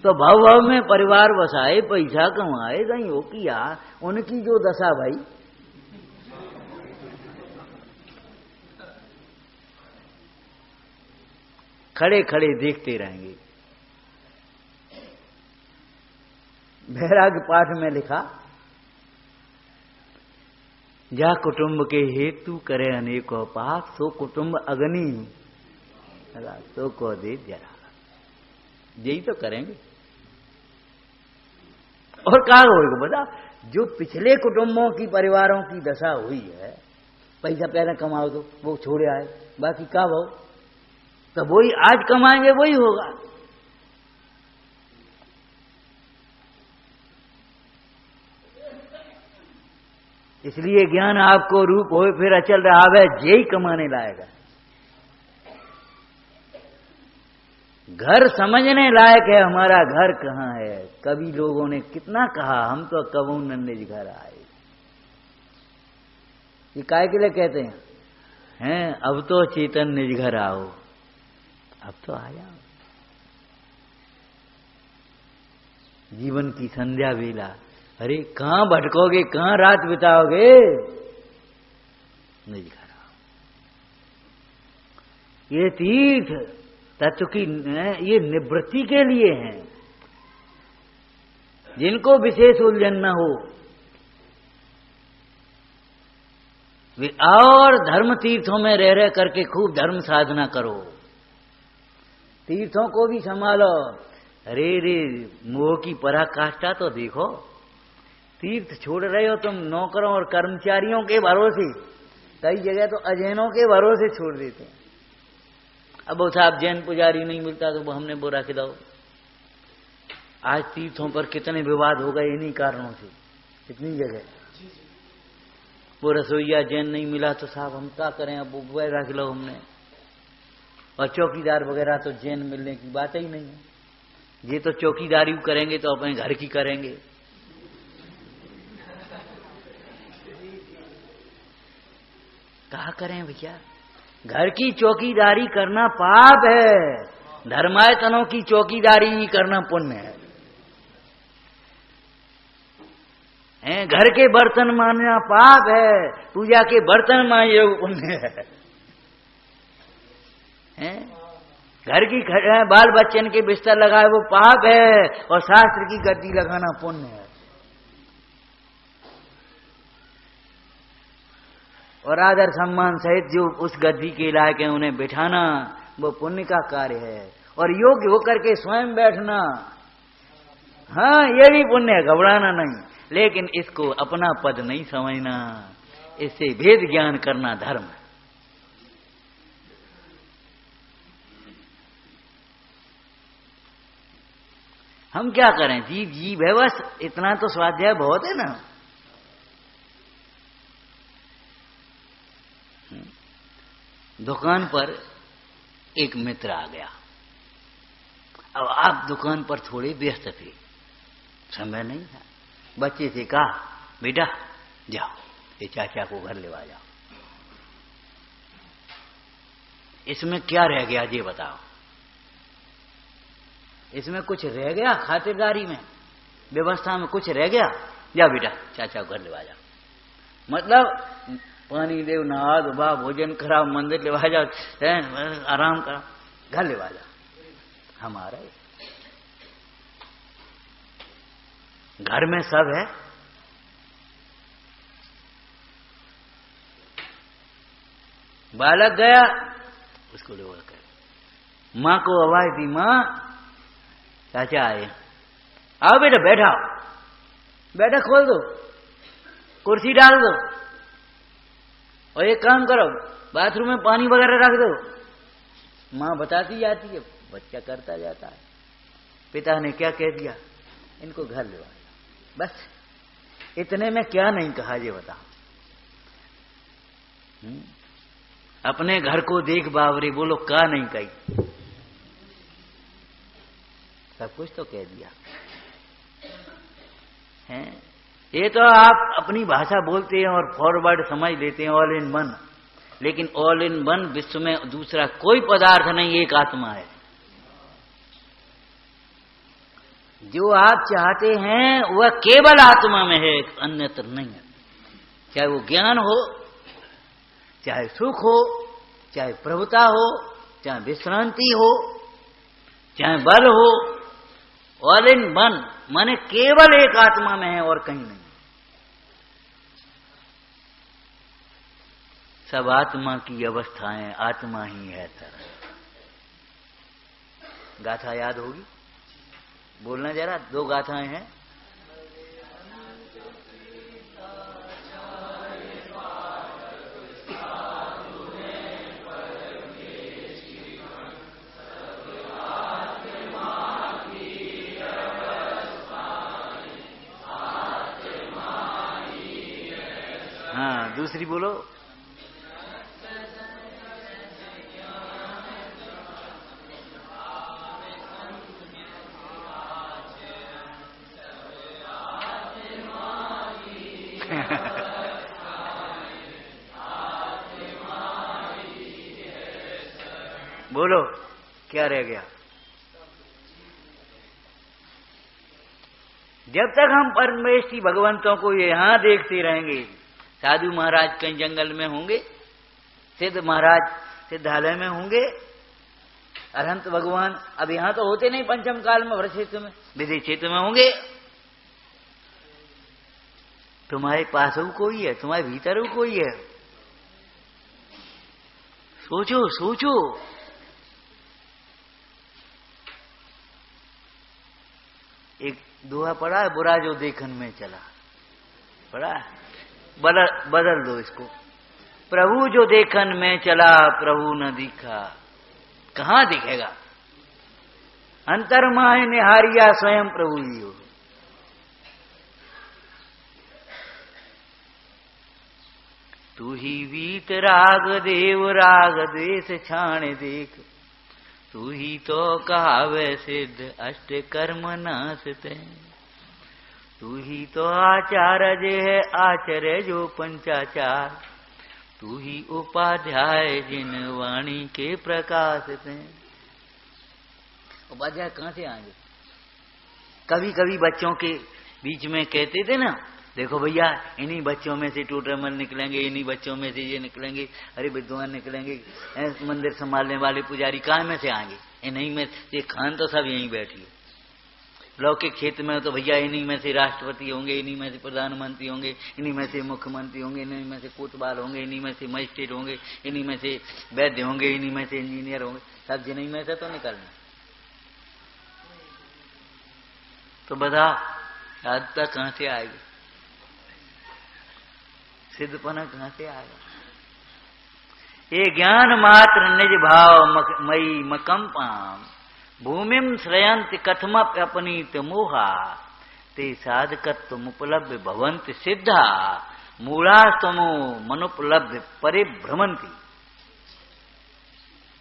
तो भाव भाव में परिवार बसाए, पैसा कमाए, कहीं वो किया, उनकी जो दशा भाई, खड़े खड़े देखते रहेंगे। वैराग्य पाठ में लिखा, जा कुटुंब के हेतु करे अनेकों पाप, सो कुटुंब अग्नि तो को दे जरा। यही तो करेंगे। और कहा होगा बता, जो पिछले कुटुंबों की परिवारों की दशा हुई है, पैसा पहले कमाओ तो वो छोड़े आए, बाकी का भाव, तो वही आज कमाएंगे वही होगा। इसलिए ज्ञान आपको रूप हो फिर अचल रहा है, यही कमाने लायक है। घर समझने लायक है, हमारा घर कहाँ है। कभी लोगों ने कितना कहा, हम तो कबू नन्हे घर आए। ये काय के लिए कहते हैं अब तो चेतन निज घर आओ, अब तो आ जाओ। जीवन की संध्या बेला, अरे कहां भटकोगे, कहां रात बिताओगे? निज घर आओ। ये तीर्थ तत्व की ये निवृत्ति के लिए हैं। जिनको विशेष उलझन न हो वे और धर्म तीर्थों में रह रह करके खूब धर्म साधना करो, तीर्थों को भी संभालो। अरे रे मोह की पराकाष्ठा तो देखो, तीर्थ छोड़ रहे हो तुम नौकरों और कर्मचारियों के भरोसे, कई जगह तो अजैनों के भरोसे छोड़ देते हैं। अब वो साहब जैन पुजारी नहीं मिलता तो वो हमने बोरा खिलाओ। आज तीर्थों पर कितने विवाद हो गए इन्हीं कारणों से, कितनी जगह वो रसोईया जैन नहीं मिला तो साहब हम क्या करें, अब वो बोरा खिलाओ हमने। और चौकीदार वगैरह तो जैन मिलने की बात ही नहीं है। ये तो चौकीदारी करेंगे तो अपने घर की करेंगे। क्या करें भैया, घर की चौकीदारी करना पाप है, धर्मायतनों की चौकीदारी ही करना पुण्य है। घर के बर्तन मानना पाप है, पूजा के बर्तन मांजे पुण्य है। घर की बाल बच्चन के बिस्तर लगाए वो पाप है, और शास्त्र की गद्दी लगाना पुण्य है। और आदर सम्मान सहित जो उस गद्दी के लायक है उन्हें बिठाना वो पुण्य का कार्य है। और योग्य होकर के स्वयं बैठना, हाँ ये भी पुण्य है, घबराना नहीं। लेकिन इसको अपना पद नहीं समझना, इससे भेद ज्ञान करना धर्म है। हम क्या करें, जीव जीव है बस, इतना तो स्वाध्याय बहुत है ना। दुकान पर एक मित्र आ गया। अब आप दुकान पर थोड़े व्यस्त थे, समय नहीं था। बच्चे से कहा, बेटा जाओ ये चाचा को घर ले आ जाओ। इसमें क्या रह गया ये बताओ? इसमें कुछ रह गया? खातिरदारी में, व्यवस्था में कुछ रह गया? जा बेटा चाचा को घर ले आ जाओ। मतलब पानी देव, नहा धोबा, भोजन करा, मंदिर ले जाओ, आराम करा, घर ले जाओ। हमारा घर में सब है, बालक गया, उसको ले कर माँ को आवाज दी, माँ चाचा आए, आओ बेटा बैठा, बेटा खोल दो, कुर्सी डाल दो, और एक काम करो बाथरूम में पानी वगैरह रख दो। माँ बताती जाती है, बच्चा करता जाता है। पिता ने क्या कह दिया, इनको घर ले आया, बस इतने में क्या नहीं कहा, ये बताओ। अपने घर को देख बावरी, बोलो क्या नहीं कही, सब कुछ तो कह दिया है। ये तो आप अपनी भाषा बोलते हैं और फॉरवर्ड समझ लेते हैं, ऑल इन वन, लेकिन ऑल इन वन विश्व में दूसरा कोई पदार्थ नहीं, एक आत्मा है। जो आप चाहते हैं वह केवल आत्मा में है, अन्यत्र नहीं है। चाहे वो ज्ञान हो, चाहे सुख हो, चाहे प्रभुता हो, चाहे विश्रांति हो, चाहे बल हो, ऑल इन वन माने केवल एक आत्मा में है और कहीं नहीं। सब आत्मा की अवस्थाएं, आत्मा ही है तरह। गाथा याद होगी, बोलना जरा, 2 गाथाएं हैं। हाँ, दूसरी बोलो। बोलो क्या रह गया। जब तक हम परमेष्ठी भगवंतों को यहां देखते रहेंगे, साधु महाराज कहीं जंगल में होंगे, सिद्ध महाराज सिद्धालय में होंगे, अरहंत भगवान अब यहां तो होते नहीं, पंचम काल में व्रत क्षेत्र में, विदेश क्षेत्र में होंगे। तुम्हारे पास वो कोई है, तुम्हारे भीतर वो कोई है। सोचो सोचो। एक दोहा पड़ा है, बुरा जो देखन में चला, पड़ा है, बदल दो इसको, प्रभु जो देखन में चला प्रभु न दिखा। कहां दिखेगा, अंतर्माह निहारिया स्वयं प्रभु जी हो। तू ही वीत राग देव राग द्वेष छाण देख, तू ही तो कहावे सिद्ध अष्ट कर्म नासते। तू ही तो आचार्य है आचार्य जो पंचाचार, तू ही उपाध्याय जिन वाणी के प्रकाशते। उपाध्याय कहां से आएंगे। कभी कभी बच्चों के बीच में कहते थे ना, देखो भैया इन्हीं बच्चों में से टूटरमल निकलेंगे, इन्हीं बच्चों में से ये निकलेंगे, अरे विद्वान निकलेंगे, मंदिर संभालने वाले पुजारी कहाँ में से आएंगे, इन्हीं में ये खान तो सब यहीं बैठी है। लौकिक क्षेत्र में तो भैया इन्हीं में से राष्ट्रपति होंगे, इन्हीं में से प्रधानमंत्री होंगे, इन्हीं में से मुख्यमंत्री होंगे, इन्हीं में से कोतवाल होंगे, इन्हीं में से मजिस्ट्रेट होंगे, इन्हीं में से वैद्य होंगे, इन्हीं में से इंजीनियर होंगे, सब जिन्हीं में से तो निकलना। तो बताओ साधुता कहां से आएगी, सिद्धपना कहां से आएगा। ये ज्ञान मात्र निज भाव मई मकंपाम, भूमिम श्रयंत कथमप अपनीत मोहा, ते साधकत्व मुपलब्ध भवंत सिद्धा, मूढ़ास्तमो मनुपलब्ध परिभ्रमंती।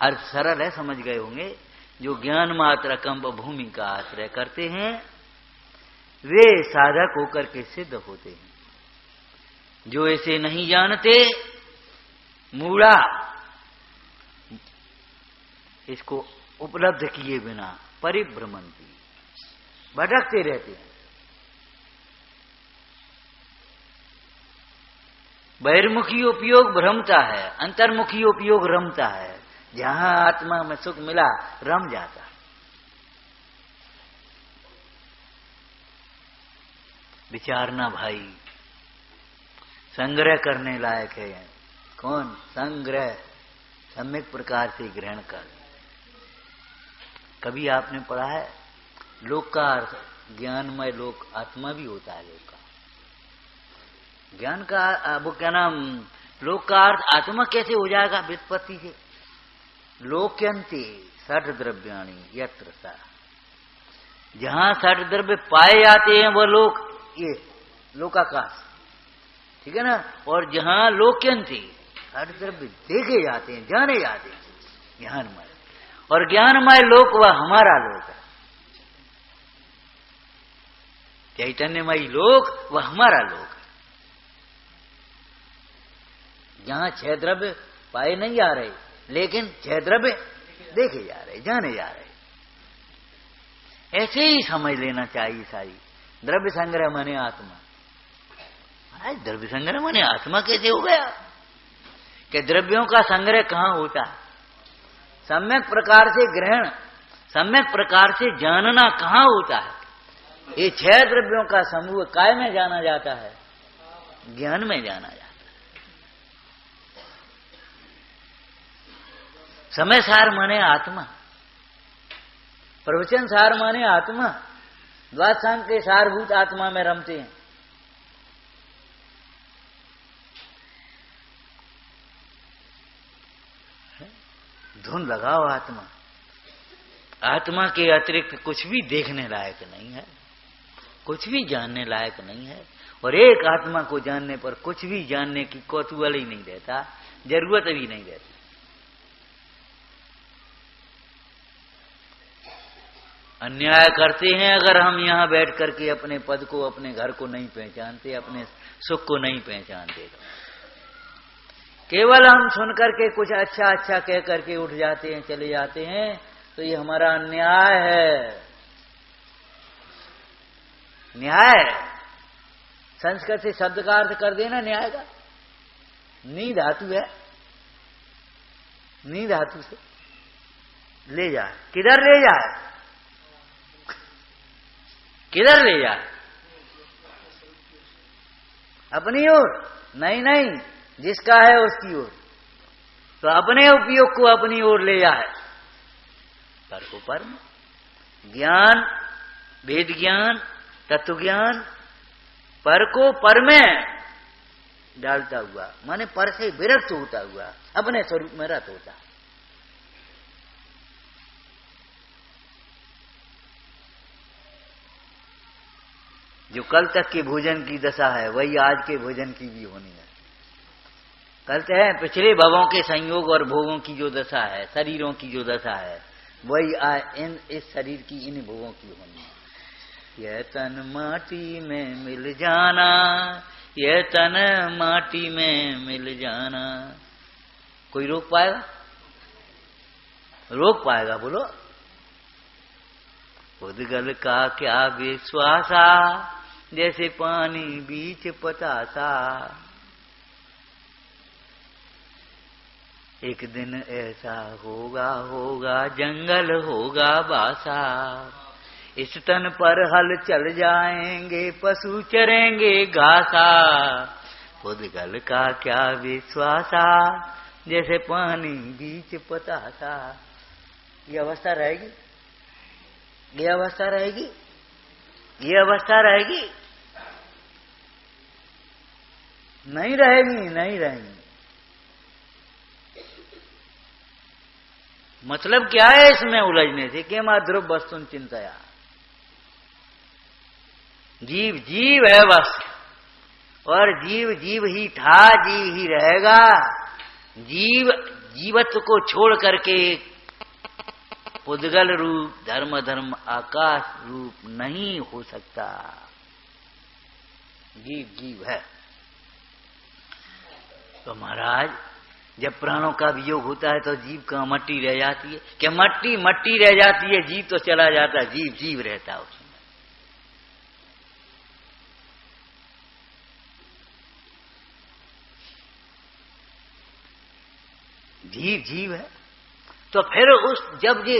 अर्थ सरल है, समझ गए होंगे। जो ज्ञान मात्र कंप भूमि का आश्रय करते हैं वे साधक होकर के सिद्ध होते हैं। जो ऐसे नहीं जानते, मूढ़ा, इसको उपलब्ध किए बिना परिभ्रमंती, भटकते रहते हैं। बहिर्मुखी उपयोग भ्रमता है, अंतर्मुखी उपयोग रमता है। जहां आत्मा में सुख मिला रम जाता है। विचारना भाई, संग्रह करने लायक है। कौन संग्रह, सम्यक प्रकार से ग्रहण कर। कभी आपने पढ़ा है लोक का अर्थ ज्ञानमय लोक, आत्मा भी होता है लोक का। ज्ञान का वो क्या नाम, लोक का अर्थ आत्मा कैसे हो जाएगा व्युत्पत्ति से? लोक्यंते षट द्रव्याणि यत्र सा, जहां षट द्रव्य पाए जाते हैं वह लोक, ये लोकाकाश, ठीक है ना। और जहां लोक्यंते षट द्रव्य देखे जाते हैं, जाने जाते हैं, ज्ञानमय, और ज्ञानमय लोक वह हमारा लोक है। चैतन्यमयी लोक वह हमारा लोक है, जहां छह द्रव्य पाए नहीं जा रहे, लेकिन छह द्रव्य देखे जा रहे, जाने जा रहे। ऐसे ही समझ लेना चाहिए सारी। द्रव्य संग्रह माने आत्मा। द्रव्य संग्रह माने आत्मा कैसे हो गया? कि द्रव्यों का संग्रह कहां होता है? सम्यक प्रकार से ग्रहण, सम्यक प्रकार से जानना कहां होता है? ये छह द्रव्यों का समूह काय में जाना जाता है? ज्ञान में जाना जाता है। समय सार माने आत्मा, प्रवचन सार माने आत्मा, द्वादशांग के सारभूत आत्मा में रमते हैं। धुन लगाओ आत्मा, आत्मा के अतिरिक्त कुछ भी देखने लायक नहीं है, कुछ भी जानने लायक नहीं है। और एक आत्मा को जानने पर कुछ भी जानने की कौतूहल ही नहीं रहता, जरूरत भी नहीं रहती। अन्याय करते हैं अगर हम यहां बैठ करके अपने पद को, अपने घर को नहीं पहचानते, अपने सुख को नहीं पहचानते, तो केवल हम सुन करके कुछ अच्छा अच्छा कह करके उठ जाते हैं, चले जाते हैं, तो ये हमारा अन्याय है। न्याय संस्कृत से शब्द का अर्थ कर देना न्याय का। नी धातु है, नी धातु से ले जाए, किधर ले जाए, किधर ले जाए? अपनी ओर? नहीं नहीं, जिसका है उसकी ओर। तो अपने उपयोग को अपनी ओर ले जाए। पर को पर में ज्ञान, वेद ज्ञान, तत्व ज्ञान, पर को पर में डालता हुआ, माने पर से विरक्त होता हुआ अपने स्वरूप में रत होता। जो कल तक के भोजन की दशा है वही आज के भोजन की भी होनी है। कहते हैं पिछले भवों के संयोग और भोगों की जो दशा है, शरीरों की जो दशा है, वही इस शरीर की इन भोगों की होनी है। यह तन माटी में मिल जाना, यह तन माटी में मिल जाना, कोई रोक पाएगा? रोक पाएगा? बोलो। उद्गल का क्या विश्वासा, जैसे पानी बीच पतासा, एक दिन ऐसा होगा, होगा जंगल होगा बासा, इस तन पर हल चल जाएंगे, पशु चरेंगे घासा। उद्गल का क्या विश्वासा, जैसे पानी बीच पतासा। ये अवस्था रहेगी, ये अवस्था रहेगी, ये अवस्था रहेगी? नहीं रहेगी, नहीं रहेगी। मतलब क्या है इसमें उलझने से? कि मां ध्रुव वस्तुन चिंतया, जीव जीव है बस, और जीव जीव ही था, जीव ही रहेगा। जीव जीवत्व को छोड़ करके उद्गल रूप, धर्म धर्म आकाश रूप नहीं हो सकता। जीव जीव है। तो महाराज जब प्राणों का वियोग होता है तो जीव का मट्टी रह जाती है। क्या मट्टी मट्टी रह जाती है, जीव तो चला जाता, जीव जीव रहता है उसमें। जीव जीव है। तो फिर उस जब ये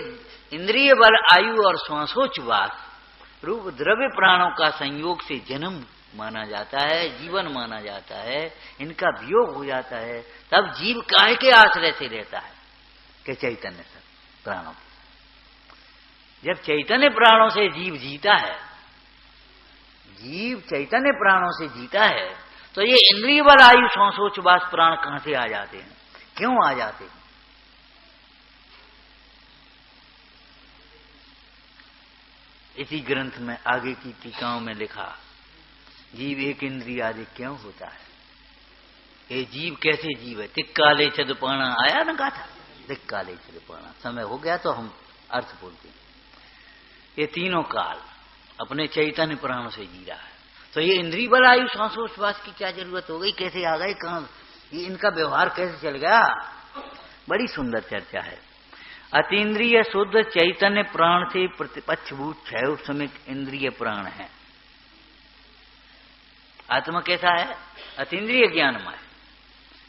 इंद्रिय बल, आयु और श्वासोच्छ्वास रूप द्रव्य प्राणों का संयोग से जन्म माना जाता है, जीवन माना जाता है, इनका वियोग हो जाता है, तब जीव काहे के आश्रय से रहता है? के चैतन्य से प्राणों की। जब चैतन्य प्राणों से जीव जीता है, जीव चैतन्य प्राणों से जीता है, तो ये इंद्रिय बल आयु सांसोच वास प्राण कहां से आ जाते हैं, क्यों आ जाते हैं? इसी ग्रंथ में आगे की टीकाओं में लिखा, जीव एक इंद्रिय आदि क्यों होता है? ये जीव कैसे जीव है? तिक्काले चदपाणा आया ना गाथा, तिक्काले चदपाणा। समय हो गया तो हम अर्थ बोलते हैं। ये तीनों काल अपने चैतन्य प्राणों से जी रहा है, तो ये इंद्रिय बल आयु सांसोच्छ्वास की क्या जरूरत हो गई? कैसे आ गए? कहां ये इनका व्यवहार कैसे चल गया? बड़ी सुंदर चर्चा है। अतीन्द्रिय शुद्ध चैतन्य प्राण से प्रतिपक्षभूत क्षय समित इंद्रिय प्राण है। आत्मा कैसा है? अतीन्द्रिय ज्ञानमय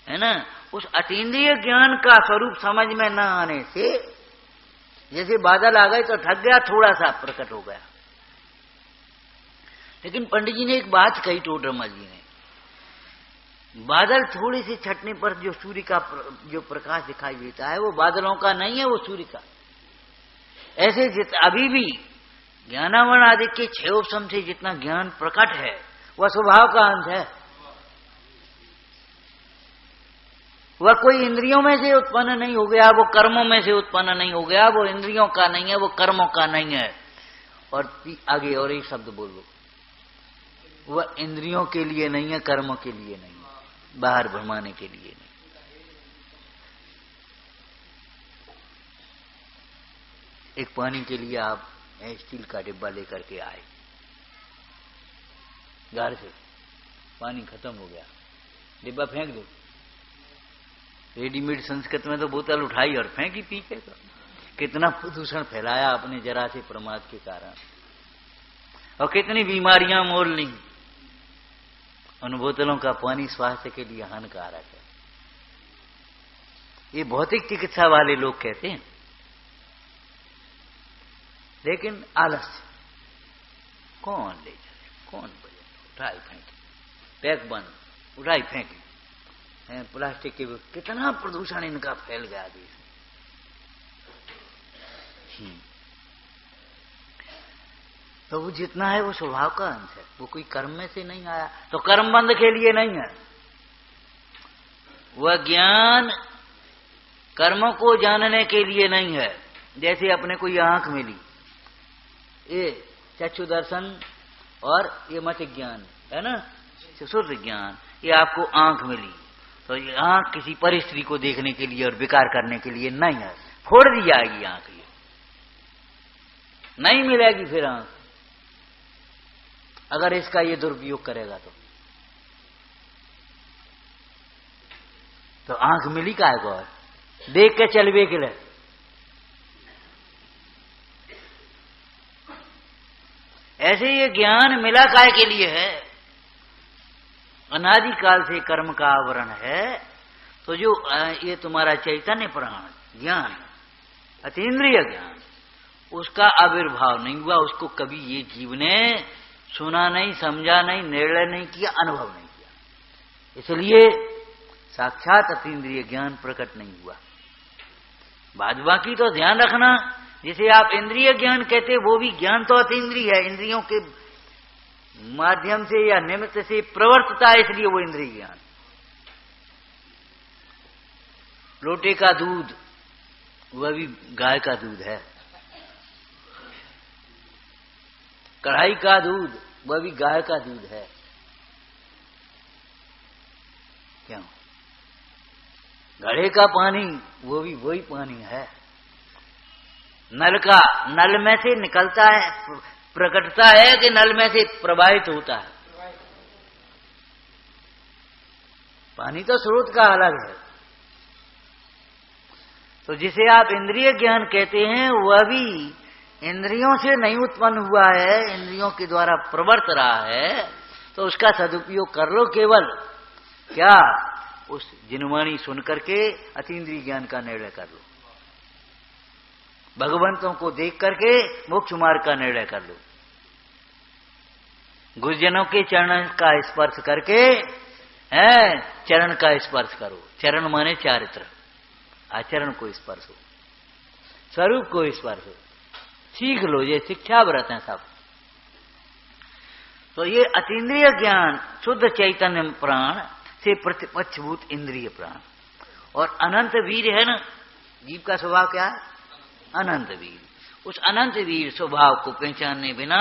है ना। उस अतीन्द्रिय ज्ञान का स्वरूप समझ में न आने से, जैसे बादल आ गए तो ठग गया, थोड़ा सा प्रकट हो गया। लेकिन पंडित जी ने एक बात कही, टोडरमल जी ने, बादल थोड़ी सी छटने पर जो सूर्य का जो प्रकाश दिखाई देता है वो बादलों का नहीं है, वो सूर्य का। ऐसे अभी भी ज्ञानावरण आदि के क्षयोपशम से जितना ज्ञान प्रकट है वह स्वभाव का अंश है। वह कोई इंद्रियों में से उत्पन्न नहीं हो गया, वो कर्मों में से उत्पन्न नहीं हो गया, वो इंद्रियों का नहीं है, वो कर्मों का नहीं है। और आगे और एक शब्द बोल लो, वह इंद्रियों के लिए नहीं है, कर्मों के लिए नहीं है, बाहर भ्रमाने के लिए नहीं। एक पानी के लिए आप स्टील का डिब्बा लेकर के आए, घर से पानी खत्म हो गया, डिब्बा फेंक दो। रेडीमेड संस्कृत में तो बोतल उठाई और फेंकी पीछे। तो कितना प्रदूषण फैलाया आपने जरा से प्रमाद के कारण, और कितनी बीमारियां मोल ली। उन बोतलों का पानी स्वास्थ्य के लिए हानिकारक है। ये भौतिक चिकित्सा वाले लोग कहते हैं, लेकिन आलस्य कौन ले जाए, कौन बजे, उठाई फेंके, पैक बंद, उठाई फेंके। प्लास्टिक के कितना प्रदूषण इनका फैल गया देश में। तो वो जितना है वो स्वभाव का अंश है, वो कोई कर्म में से नहीं आया। तो कर्म बंद के लिए नहीं है, वह ज्ञान कर्मों को जानने के लिए नहीं है। जैसे अपने को ये आंख मिली, ये चक्षु दर्शन और ये मत ज्ञान है ना, शुद्ध ज्ञान, ये आपको आंख मिली, तो ये आंख किसी परिस्थिति को देखने के लिए और विकार करने के लिए नहीं है। फोड़ दी जाएगी आंख, ये नहीं मिलेगी फिर आंख, अगर इसका ये दुरुपयोग करेगा तो आंख मिली का है गौर, देख के चलवे के लिए। ऐसे ये ज्ञान मिला काय के लिए है, अनादि काल से कर्म का आवरण है। तो जो ये तुम्हारा चैतन्य प्राण ज्ञान, अतीन्द्रिय ज्ञान, उसका आविर्भाव नहीं हुआ, उसको कभी ये जीव ने सुना नहीं, समझा नहीं, निर्णय नहीं किया, अनुभव नहीं किया, इसलिए साक्षात अतीन्द्रिय ज्ञान प्रकट नहीं हुआ। बाद बाकी तो ध्यान रखना, जिसे आप इंद्रिय ज्ञान कहते, वो भी ज्ञान तो अतीन्द्रिय है, इंद्रियों के माध्यम से या निमित्त से प्रवर्तता है, इसलिए वो इंद्रिय ज्ञान। लोटे का दूध वह भी गाय का दूध है, कढ़ाई का दूध वह भी गाय का दूध है। क्यों? घड़े का पानी वो भी वही पानी है, नल में से निकलता है, प्रकटता है कि नल में से प्रवाहित होता है। पानी तो स्रोत का अलग है। तो जिसे आप इंद्रिय ज्ञान कहते हैं वह भी इंद्रियों से नहीं उत्पन्न हुआ है, इंद्रियों के द्वारा प्रवर्त रहा है। तो उसका सदुपयोग कर लो, केवल क्या उस जिनवाणी सुन करके अतीन्द्रिय ज्ञान का निर्णय कर लो, भगवंतों को देख करके मोक्ष मार्ग का निर्णय कर लो, गुरुजनों के चरण का स्पर्श करके चरण का स्पर्श करो। चरण माने चारित्र, आचरण को स्पर्श हो। स्वरूप को स्पर्श सीख लो, ये शिक्षा व्रत है सब। तो ये अतीन्द्रिय ज्ञान शुद्ध चैतन्य प्राण से प्रतिपक्षभूत इंद्रिय प्राण, और अनंत वीर है ना, जीव का स्वभाव क्या है? अनंत वीर। उस अनंत वीर स्वभाव को पहचानने बिना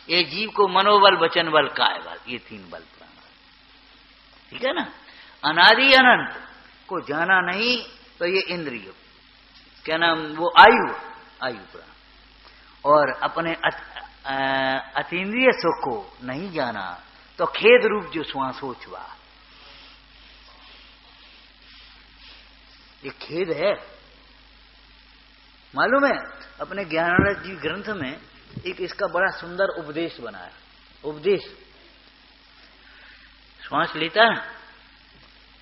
ये जीव को मनोबल, वचन बल, काय बल, ये 3 बल प्राण, ठीक है ना। अनादि अनंत को जाना नहीं तो ये इंद्रिय, क्या नाम, वो आयु प्राण, और अपने अतीन्द्रिय सुख को नहीं जाना तो खेद रूप जो श्वासोच्छ्वास, ये खेद है। मालूम है, अपने ज्ञानानंद जी ग्रंथ में एक इसका बड़ा सुंदर उपदेश बनाया। उपदेश, श्वास लेता है,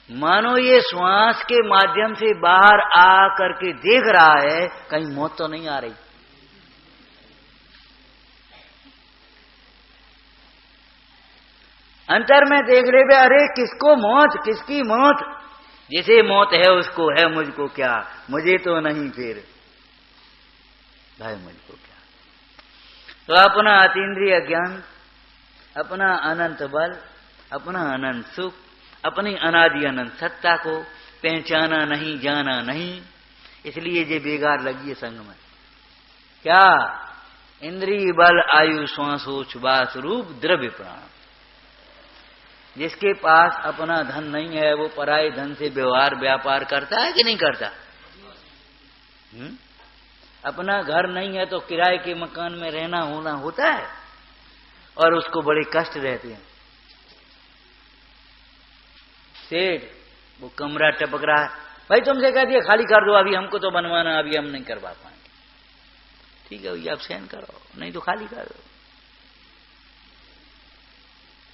मानो ये श्वास के माध्यम से बाहर आ करके देख रहा है कहीं मौत तो नहीं आ रही। अंतर में देख ले बे, अरे किसको मौत, किसकी मौत, जैसे मौत है उसको है, मुझको क्या, मुझे तो नहीं, फिर भाई मुझको क्या। तो अपना अतीन्द्रिय ज्ञान, अपना अनंत बल, अपना अनंत सुख, अपनी अनादि अनंत सत्ता को पहचाना नहीं, जाना नहीं, इसलिए ये बेकार लगी है संग में। क्या? इंद्रिय बल, आयु, श्वासोच्छ्वास रूप द्रव्य प्राण। जिसके पास अपना धन नहीं है वो पराये धन से व्यवहार व्यापार करता है कि नहीं करता? अपना घर नहीं है तो किराए के मकान में रहना होना होता है, और उसको बड़े कष्ट रहते हैं। सेठ वो कमरा टपक रहा है, भाई तुमसे कह दिया खाली कर दो, अभी हमको तो बनवाना, अभी हम नहीं करवा पाएंगे। ठीक है भैया, आप सहन करो, नहीं तो खाली कर दो।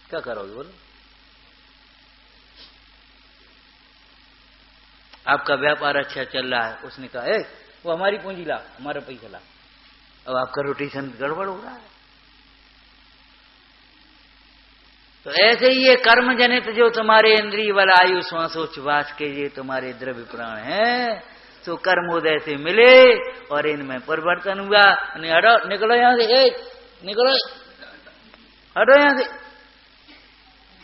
क्या करोगे बोलो? आपका व्यापार अच्छा चल रहा है, उसने कहा वो हमारी पूंजी ला, हमारा पैसा ला, अब आपका रोटेशन गड़बड़ हो रहा है। तो ऐसे ही ये कर्म जनित जो तुम्हारे इंद्रिय बल, आयु, श्वासोच्छ्वास के ये तुम्हारे द्रव्य प्राण हैं, तो कर्मोदय से मिले और इनमें परिवर्तन हुआ। हटो, निकलो यहां से, निकलो, हटो यहां से,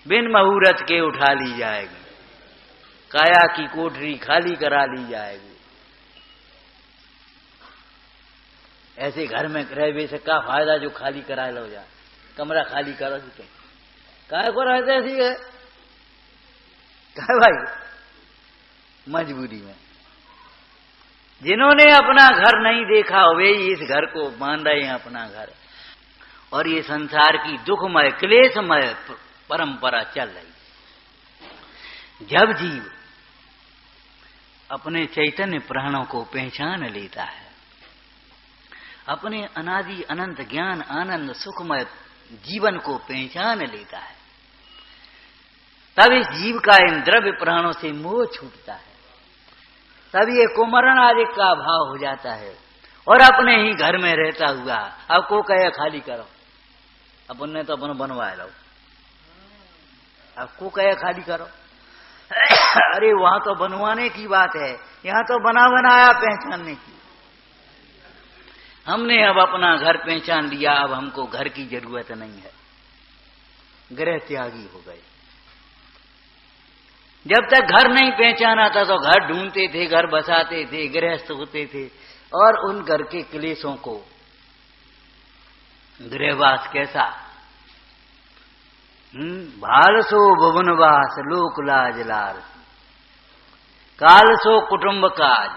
बिन मुहूर्त के उठा ली जाएगी, काया की कोठरी खाली करा ली जाएगी। ऐसे घर में रह से क्या फायदा जो खाली करा लो जा, कमरा खाली करो तो काय को रहते ऐसी है, क्या भाई, मजबूरी में। जिन्होंने अपना घर नहीं देखा वे इस घर को मान रहे हैं अपना घर, और ये संसार की दुखमय क्लेशमय परंपरा चल रही। जब जीव अपने चैतन्य प्राणों को पहचान लेता है, अपने अनादि अनंत ज्ञान आनंद सुखमय जीवन को पहचान लेता है, तब इस जीव का इन द्रव्य प्राणों से मोह छूटता है, तब ये कुमरण आदि का भाव हो जाता है, और अपने ही घर में रहता हुआ अब को कहे खाली करो, अपन ने तो अपन बनवाए लो, अब को कहे खाली करो। अरे वहां तो बनवाने की बात है, यहां तो बना बनाया पहचानने की। हमने अब अपना घर पहचान लिया, अब हमको घर की जरूरत नहीं है, गृह त्यागी हो गए। जब तक घर नहीं पहचाना था तो घर ढूंढते थे, घर बसाते थे, गृहस्थ होते थे, और उन घर के क्लेशों को, गृहवास कैसा, भाल सो भुवनवास लोक लाज लार, काल सो कुटुंब काज,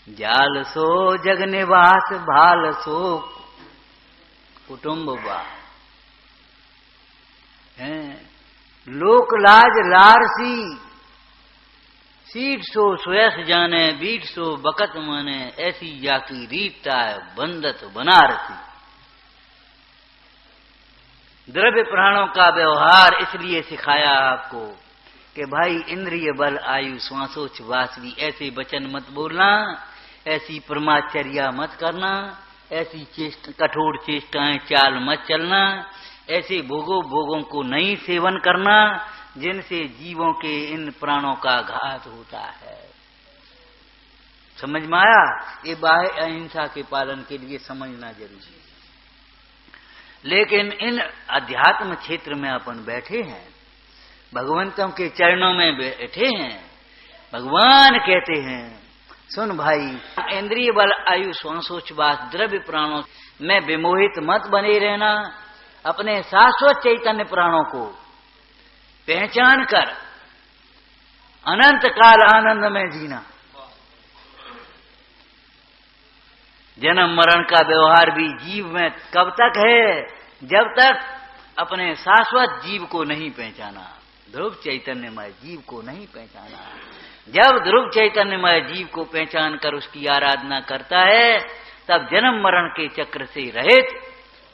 जाल सो जग निवास, भाल सो कुटुंब वास। लोक लाज लारसी, सीट सो सुयस जाने, बीट सो बकत माने, ऐसी जाकी रीता है बंदत बनारसी। द्रव्य प्राणों का व्यवहार इसलिए सिखाया आपको कि भाई इंद्रिय बल, आयु, श्वासोच्छ्वास भी ऐसे वचन मत बोलना, ऐसी परमाचर्या मत करना, ऐसी कठोर चेष्टाएं चाल मत चलना, ऐसे भोगों को नहीं सेवन करना जिनसे जीवों के इन प्राणों का घात होता है। समझ में आया? ये बाह्य अहिंसा के पालन के लिए समझना जरूरी है। लेकिन इन अध्यात्म क्षेत्र में अपन बैठे हैं, भगवंतों के चरणों में बैठे हैं। भगवान कहते हैं, सुन भाई, इंद्रिय बल आयु श्वासोच्छ्वास द्रव्य प्राणों में विमोहित मत बने रहना। अपने शाश्वत चैतन्य प्राणों को पहचान कर अनंत काल आनंद में जीना। जन्म मरण का व्यवहार भी जीव में कब तक है? जब तक अपने शाश्वत जीव को नहीं पहचाना, ध्रुव चैतन्यमय जीव को नहीं पहचाना। जब ध्रुव चैतन्यमय जीव को पहचान कर उसकी आराधना करता है, तब जन्म मरण के चक्र से रहित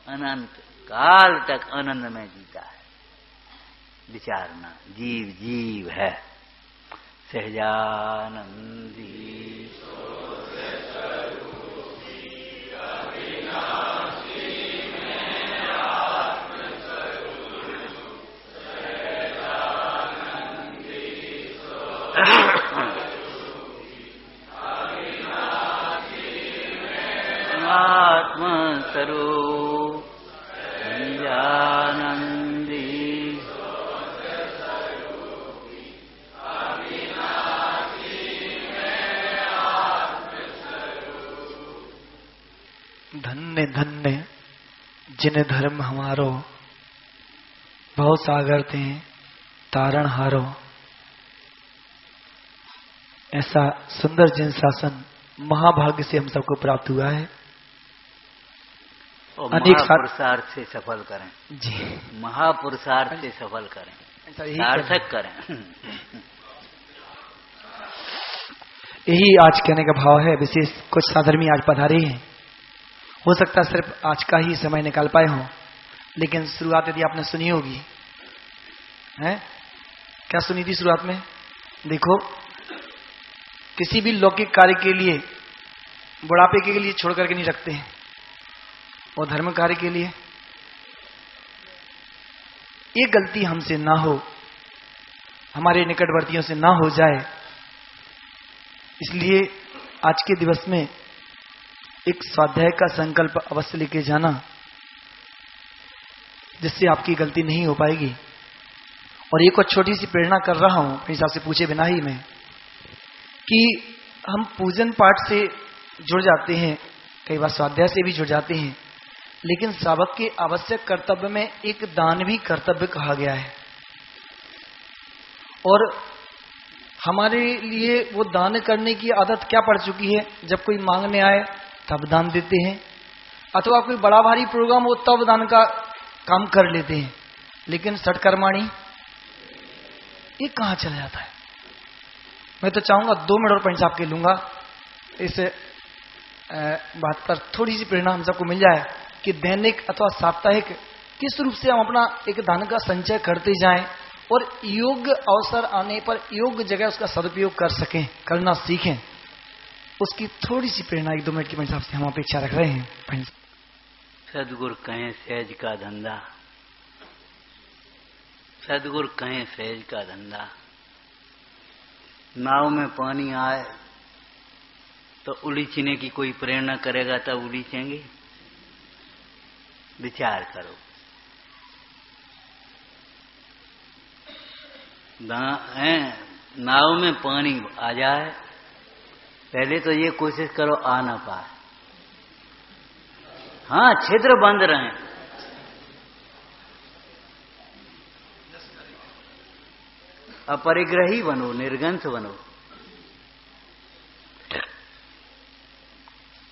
अनंत काल तक आनंद में जीता है। विचारना, जीव जीव है। सहजानंदी आत्मस्वरूप आनंदी धन्य धन्य जिन धर्म हमारो, भव सागर थे तारण हारो। ऐसा सुंदर जिन शासन महाभाग्य से हम सबको प्राप्त हुआ है। अनेक पुरुषार्थ से सफल करें जी, महापुरुषार्थ से सफल करें, सार्थक करें। यही आज कहने का भाव है। विशेष कुछ साधर्मी आज पधारे हैं, हो सकता है सिर्फ आज का ही समय निकाल पाए हों, लेकिन शुरुआत यदि आपने सुनी होगी, है क्या सुनी थी शुरुआत में? देखो, किसी भी लौकिक कार्य के लिए बुढ़ापे के लिए छोड़ करके नहीं रखते हैं, और धर्म कार्य के लिए ये गलती हमसे ना हो, हमारे निकटवर्तियों से ना हो जाए, इसलिए आज के दिवस में एक स्वाध्याय का संकल्प अवश्य लेके जाना, जिससे आपकी गलती नहीं हो पाएगी। और एक और छोटी सी प्रेरणा कर रहा हूं अपने हिसाब से पूछे बिना ही, मैं कि हम पूजन पाठ से जुड़ जाते हैं, कई बार स्वाध्याय से भी जुड़ जाते हैं, लेकिन सावक के आवश्यक कर्तव्य में एक दान भी कर्तव्य कहा गया है। और हमारे लिए वो दान करने की आदत क्या पड़ चुकी है? जब कोई मांगने आए तब दान देते हैं, अथवा कोई बड़ा भारी प्रोग्राम हो तब दान का काम कर लेते हैं, लेकिन सटकर्माणी ये कहाँ चला जाता है? मैं तो चाहूंगा 2 मिनट और पंच साहब के लूंगा, इस बात पर थोड़ी सी प्रेरणा हम सबको मिल जाए कि दैनिक अथवा साप्ताहिक किस रूप से हम अपना एक दान का संचय करते जाएं और योग्य अवसर आने पर योग्य जगह उसका सदुपयोग कर सकें, करना सीखें। उसकी थोड़ी सी प्रेरणा 1-2 मिनट के हिसाब से हम अपेक्षा रख रहे हैं। सदगुरु कहें सहज का धंधा, सदगुरु कहें सहज का धंधा। नाव में पानी आए तो उलीचने की कोई प्रेरणा करेगा तब उलीचेंगे? विचार करो। नाव में पानी आ जाए, पहले तो ये कोशिश करो आ ना पाए। हाँ, छिद्र बंद रहे, अपरिग्रही बनो, निर्गंथ बनो।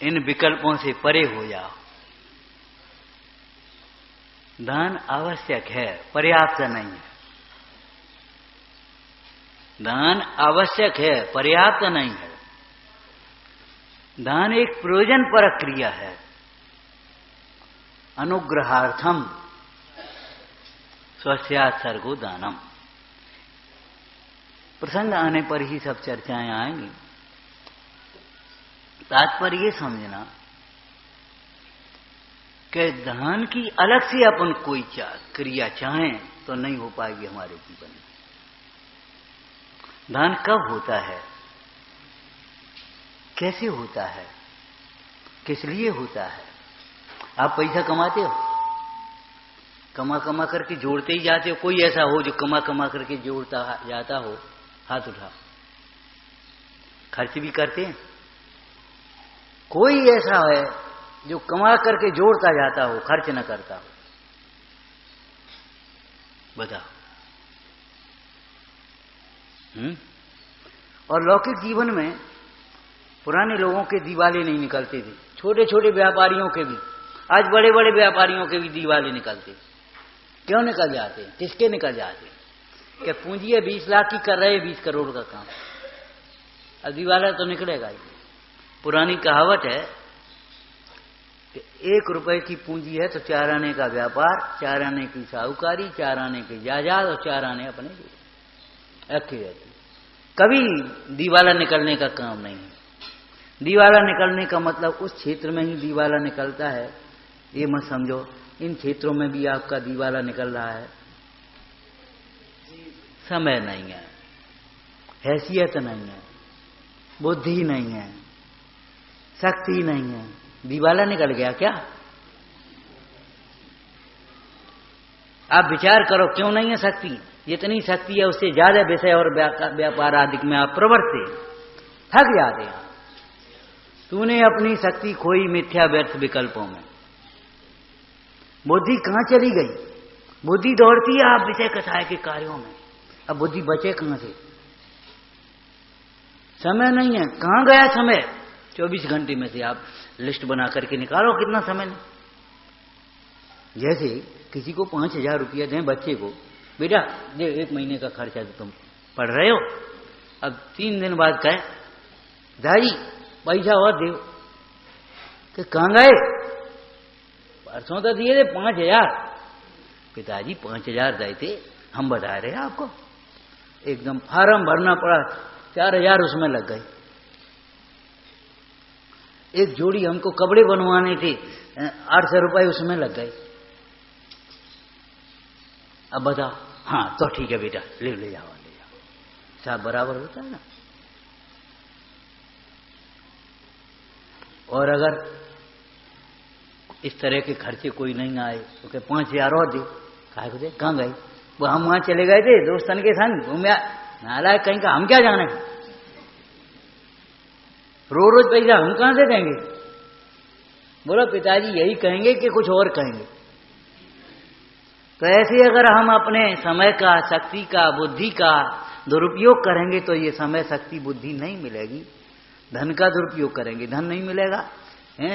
इन विकल्पों से परे हो जाओ। दान आवश्यक है, पर्याप्त नहीं है। दान आवश्यक है, पर्याप्त नहीं है। दान एक प्रयोजन परक क्रिया है। अनुग्रहार्थम स्वस्यात् सर्गो दानम। प्रसंग आने पर ही सब चर्चाएं आएंगी। तात्पर्य ये समझना कि दान की अलग से अपन कोई क्रिया चाहें तो नहीं हो पाएगी हमारे जीवन में। दान कब होता है? कैसे होता है, किस लिए होता है? आप पैसा कमाते हो, कमा कमा करके जोड़ते ही जाते हो। कोई ऐसा हो जो कमा कमा करके जोड़ता जाता हो, हाथ उठा। खर्च भी करते हैं? कोई ऐसा है जो कमा करके जोड़ता जाता हो, खर्च न करता हो? बताओ। और लौकिक जीवन में पुराने लोगों के दिवाले नहीं निकलते थे, छोटे छोटे व्यापारियों के भी। आज बड़े बड़े व्यापारियों के भी दिवाले निकलते। क्यों निकल जाते? किसके निकल जाते? क्या पूंजी है 20 लाख की, कर रहे 20 करोड़ का काम, अब दिवाला तो निकलेगा ही। पुरानी कहावत है कि 1 रुपए की पूंजी है तो 4 आने का व्यापार, 4 आने की साहूकारी, 4 आने की जायदाद और 4 आने अपने रखी रहती। कभी दिवाला निकलने का काम नहीं है। दिवाला निकलने का मतलब उस क्षेत्र में ही दिवाला निकलता है, ये मत समझो इन क्षेत्रों में भी आपका दिवाला निकल रहा है। समय नहीं है, हैसियत नहीं है, बुद्धि नहीं है, शक्ति नहीं है, दिवाला निकल गया क्या? आप विचार करो क्यों नहीं है शक्ति? जितनी शक्ति है उससे ज्यादा विषय और व्यापार आदि में आप प्रवृत्ति थक जाते हैं। तूने अपनी शक्ति खोई मिथ्या व्यर्थ विकल्पों में। बुद्धि कहां चली गई? बुद्धि दौड़ती है आप विषय कथाएं के कार्यों में। अब बुद्धि बचे कहां से? समय नहीं है, कहां गया समय? 24 घंटे में से आप लिस्ट बना करके निकालो कितना समय नहीं। जैसे किसी को 5,000 रुपया दें बच्चे को, बेटा दे 1 महीने का खर्चा तो तुम पढ़ रहे हो, अब 3 दिन बाद कहे दादी पैसा और दे, कि कहां गए? परसों तो दिए थे 5,000। पिताजी 5,000 दिए थे, हम बता रहे हैं आपको। एकदम फार्म भरना पड़ा, 4,000 उसमें लग गए। एक जोड़ी हमको कपड़े बनवाने थे, 800 रुपए उसमें लग गए। अब बताओ, हाँ तो ठीक है बेटा ले जाओ। सब बराबर होता है ना। और अगर इस तरह के खर्चे कोई नहीं आए तो क्या 5,000 और दे, काहे को दे? कहां गए वो? हम वहां चले गए थे दोस्तन के संग घूमे, नालायक कहीं का, हम क्या जाने? रोज पैसा हम कहां से देंगे? बोलो पिताजी यही कहेंगे कि कुछ और कहेंगे? तो ऐसे अगर हम अपने समय का, शक्ति का, बुद्धि का दुरुपयोग करेंगे तो ये समय, शक्ति, बुद्धि नहीं मिलेगी। धन का दुरुपयोग करेंगे, धन नहीं मिलेगा।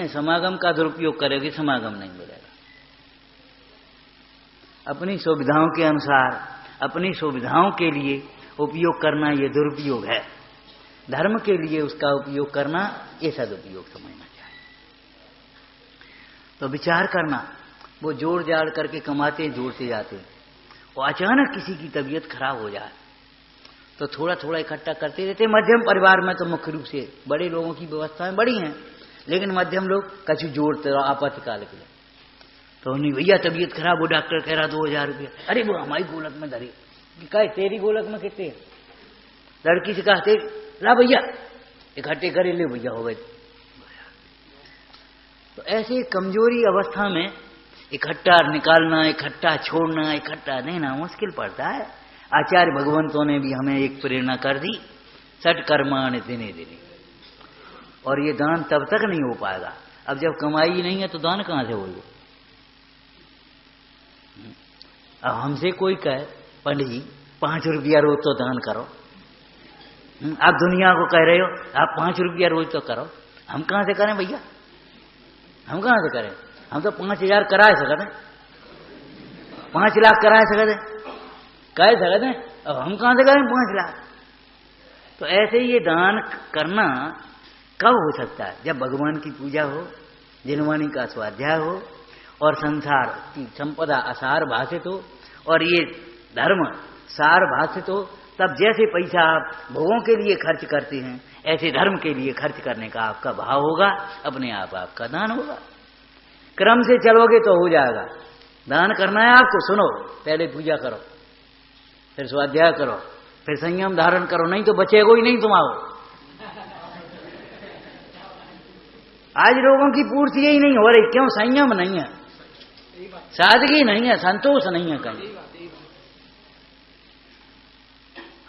समागम का दुरुपयोग करेंगे, समागम नहीं मिलेगा। अपनी सुविधाओं के अनुसार, अपनी सुविधाओं के लिए उपयोग करना ये दुरुपयोग है। धर्म के लिए उसका उपयोग करना ये सदुपयोग समझना चाहिए। तो विचार करना, वो जोड़ जाड़ करके कमाते जोड़ते जाते, और अचानक किसी की तबीयत खराब हो जाए तो थोड़ा थोड़ा इकट्ठा करते रहते। मध्यम परिवार में तो मुख्य रूप से बड़े लोगों की व्यवस्थाएं बड़ी हैं, लेकिन मध्यम लोग कछु जोड़ते रहो आपातकाल के लिए। तो नहीं भैया तबीयत खराब हो, डॉक्टर कह रहा 2,000 रुपया, अरे वो हमारी गोलक में धरी, कहे तेरी गोलक में कितने? लड़की से कहा ला भैया इकट्ठे करे, ले भैया हो गए। तो ऐसे कमजोरी अवस्था में इकट्ठा निकालना, इकट्ठा छोड़ना, इकट्ठा देना मुश्किल पड़ता है। आचार्य भगवंतों ने भी हमें एक प्रेरणा कर दी, सट कर्माण दिने दिने। और ये दान तब तक नहीं हो पाएगा, अब जब कमाई नहीं है तो दान कहां से होगा? अब हमसे कोई कहे पंडित जी 5 रुपया रोज तो दान करो, आप दुनिया को कह रहे हो आप 5 रुपया रोज तो करो, हम कहां से करें भैया? हम कहां से करें? हम तो 5,000 कराए सकते, 5 लाख कराए सकते, कह सकते, अब हम कहां से करें 5 लाख? तो ऐसे ये दान करना कब हो सकता है? जब भगवान की पूजा हो, जिनवाणी का स्वाध्याय हो, और संसार की संपदा असार भाषित हो, और ये धर्म सार भाषित हो। तब जैसे पैसा आप भोगों के लिए खर्च करते हैं, ऐसे धर्म के लिए खर्च करने का आपका भाव होगा, अपने आप आपका दान होगा। क्रम से चलोगे तो हो जाएगा। दान करना है आपको, सुनो, पहले पूजा करो, फिर स्वाध्याय करो, फिर संयम धारण करो, नहीं तो बचेगा ही नहीं तुम्हारा। आज लोगों की पूर्ति यही नहीं हो रही। क्यों? संयम नहीं है, सादगी नहीं है, संतोष नहीं है कहीं।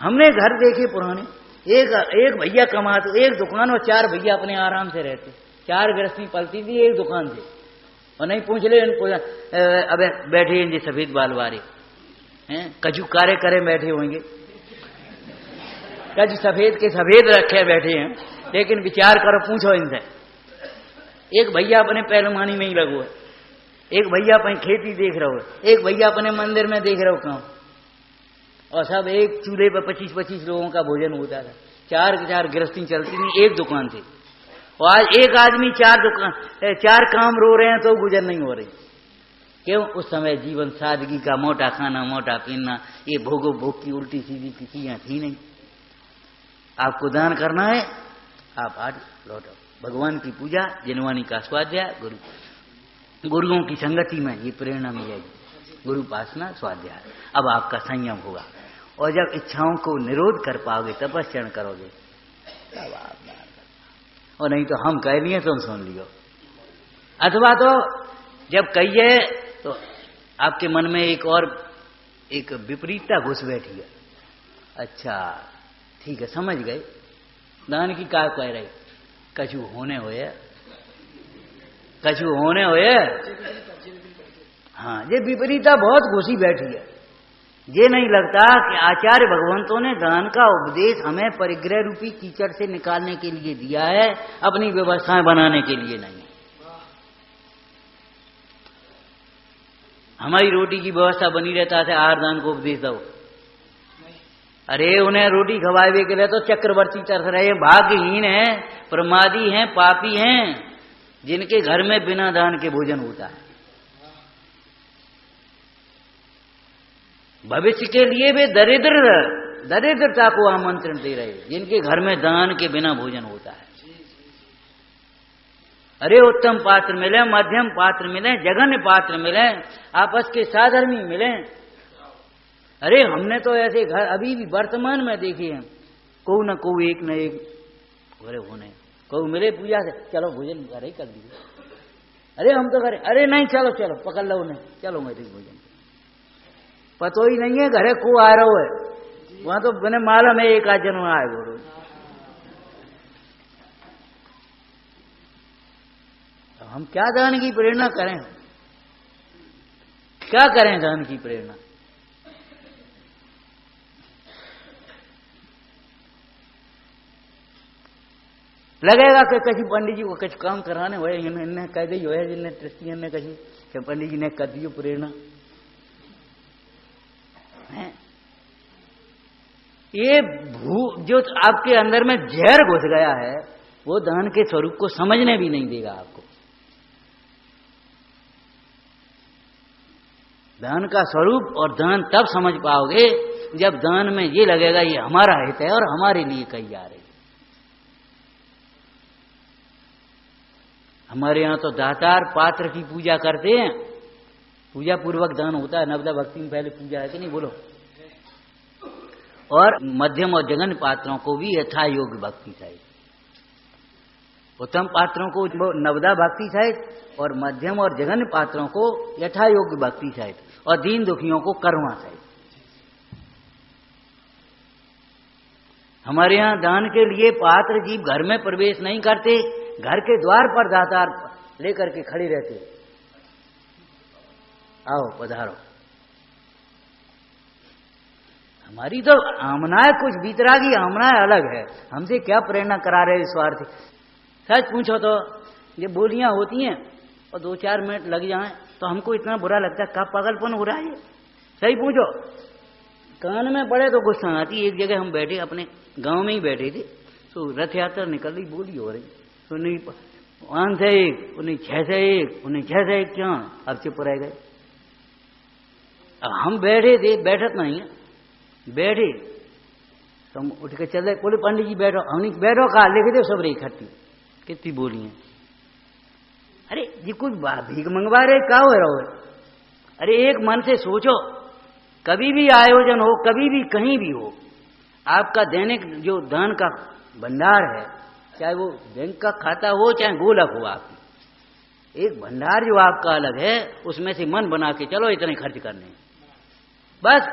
हमने घर देखे पुराने, एक भैया कमाते, एक दुकान और 4 भैया अपने आराम से रहते। 4 गृहस्थी पलती थी एक दुकान से। और नहीं पूछ ले इनको, अब बैठे हैं सफेद बाल वाले हैं, कछु कार्य करे बैठे होंगे, कछु सफेद के सफेद रखे बैठे हैं, लेकिन विचार करो, पूछो इनसे। एक भैया अपने पहलवानी में ही लगो है, एक भैया अपनी खेती देख रहे हो, एक भैया अपने मंदिर में देख रहे हो काम, और सब एक चूल्हे पर 25-25 लोगों का भोजन होता था। 4 गृहस्थी चलती थी एक दुकान से। और आज एक आदमी 4 काम रो रहे हैं तो गुजर नहीं हो रही। क्यों? उस समय जीवन सादगी का, मोटा खाना मोटा पीना, ये भोगो भोग की उल्टी सीधी चीजें थी नहीं। आपको दान करना है, आप आज लौटो। भगवान की पूजा, जिनवानी का स्वाध्याय, गुरुओं की संगति में ये प्रेरणा मिलेगी। गुरु उपासना, स्वाध्याय, अब आपका संयम होगा। और जब इच्छाओं को निरोध कर पाओगे, तपस्या करोगे, तब आप। और नहीं तो हम कह लिए तुम सुन लियो, अथवा तो जब कहिए तो आपके मन में एक विपरीतता घुस बैठी है। अच्छा ठीक है, समझ गए, दान की क्या कह रहे, कछु होने होए, कछु होने होए। हाँ, ये विपरीतता बहुत घुसी बैठी है। ये नहीं लगता कि आचार्य भगवंतों ने दान का उपदेश हमें परिग्रह रूपी कीचड़ से निकालने के लिए दिया है, अपनी व्यवस्थाएं बनाने के लिए नहीं। हमारी रोटी की व्यवस्था बनी रहता है, आहार दान को उपदेश दो। अरे उन्हें रोटी खवाए के लिए तो चक्रवर्ती तरस रहे, भाग्यहीन हैं, प्रमादी हैं, पापी हैं, जिनके घर में बिना दान के भोजन होता है। भविष्य के लिए वे दरिद्रता को आमंत्रण दे रहे, जिनके घर में दान के बिना भोजन होता है। अरे उत्तम पात्र मिले, मध्यम पात्र मिले, जघन्य पात्र मिले, आपस के साधर्मी मिले। अरे हमने तो ऐसे घर अभी भी वर्तमान में देखे हैं, को न को एक न एक घरे होने, को मिले पूजा से, चलो भोजन घर ही कर दीजिए। अरे हम तो करे, अरे नहीं चलो चलो पकड़ लो उन्हें, चलो मेरे भोजन। पतो ही नहीं है घरे को आ रहा है, वहां तो बने मालूम है एक आध जन आए बोलो। तो हम क्या दान की प्रेरणा करें, क्या करें दान की प्रेरणा? लगेगा कि किसी पंडित जी को कुछ काम कराने हुए, इन्हें कह दी हुए, जिन्हें ट्रस्टियन ने कही कि पंडित जी ने कर दी प्रेरणा है। ये जो आपके अंदर में जहर घुस गया है, वो दान के स्वरूप को समझने भी नहीं देगा आपको। दान का स्वरूप और दान तब समझ पाओगे जब दान में ये लगेगा ये हमारा हित है और हमारे लिए कही जा रही। हमारे यहां तो दातार पात्र की पूजा करते हैं, पूजा पूर्वक दान होता है। नवदा भक्ति में पहले पूजा है कि नहीं बोलो। और मध्यम और जघन्य पात्रों को भी यथा योग्य भक्ति सहित, उत्तम पात्रों को नवदा भक्ति सहित और मध्यम और जघन्य पात्रों को यथा योग्य भक्ति सहित और दीन दुखियों को करुणा सहित। हमारे यहाँ दान के लिए पात्र जीव घर में प्रवेश नहीं करते, घर के द्वार पर दातार लेकर के खड़े रहते, आओ पधारो। हमारी तो आमनाएं कुछ भीतरा की आमनाएं अलग है, हमसे क्या प्रेरणा करा रहे स्वार्थी। सच पूछो तो ये बोलियां होती हैं और 2-4 मिनट लग जाएं तो हमको इतना बुरा लगता है, कब पागलपन हो रहा है। सही पूछो, कान में पड़े तो गुस्सा आती। एक जगह हम बैठे, अपने गांव में ही बैठे थे, तो रथ यात्रा निकल रही, बोली हो रही, तो नहीं 5 से 1, उन्हें 6 से 1, उन्हें 6 से 1 क्यों, अब चुप रह गए। अब हम बैठे थे, बैठत नहीं है, बैठे तो हम उठ के चले, बोले पंडित जी बैठो। हमने बैठो कहा, लिख दे सब इकट्ठी, कितनी बोली है। अरे ये कुछ भीख मंगवा रहे, क्या हो रहा है। अरे एक मन से सोचो, कभी भी आयोजन हो, कभी भी कहीं भी हो, आपका दैनिक जो दान का भंडार है चाहे वो बैंक का खाता हो चाहे गोलक हो आपकी, एक भंडार जो आपका अलग है, उसमें से मन बना के चलो इतने खर्च करने, बस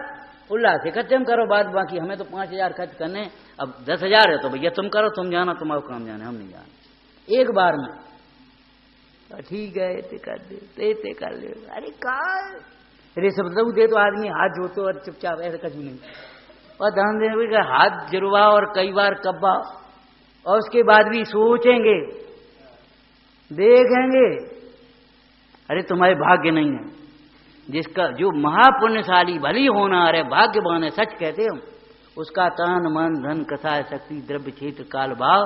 उल्लास से खत्म करो, बाद बाकी हमें तो 5,000 खर्च करने, अब 10,000 है तो भैया तुम करो, तुम जाना, तुम्हारा काम जाने, हम नहीं जाना, एक बार में तो ठीक है इतने कर दे कर ले। अरे अरे सब दे तो आदमी हाथ जोड़ते और चुपचाप, ऐसा कुछ नहीं, और दान देने का हाथ जरुआ और कई बार कब्बा, और उसके बाद भी सोचेंगे देखेंगे, अरे तुम्हारे भाग्य नहीं है, जिसका जो महापुण्यशाली भली होना है भाग्यवान है, सच कहते हम, उसका तन मन धन कसाय शक्ति द्रव्य क्षेत्र काल भाव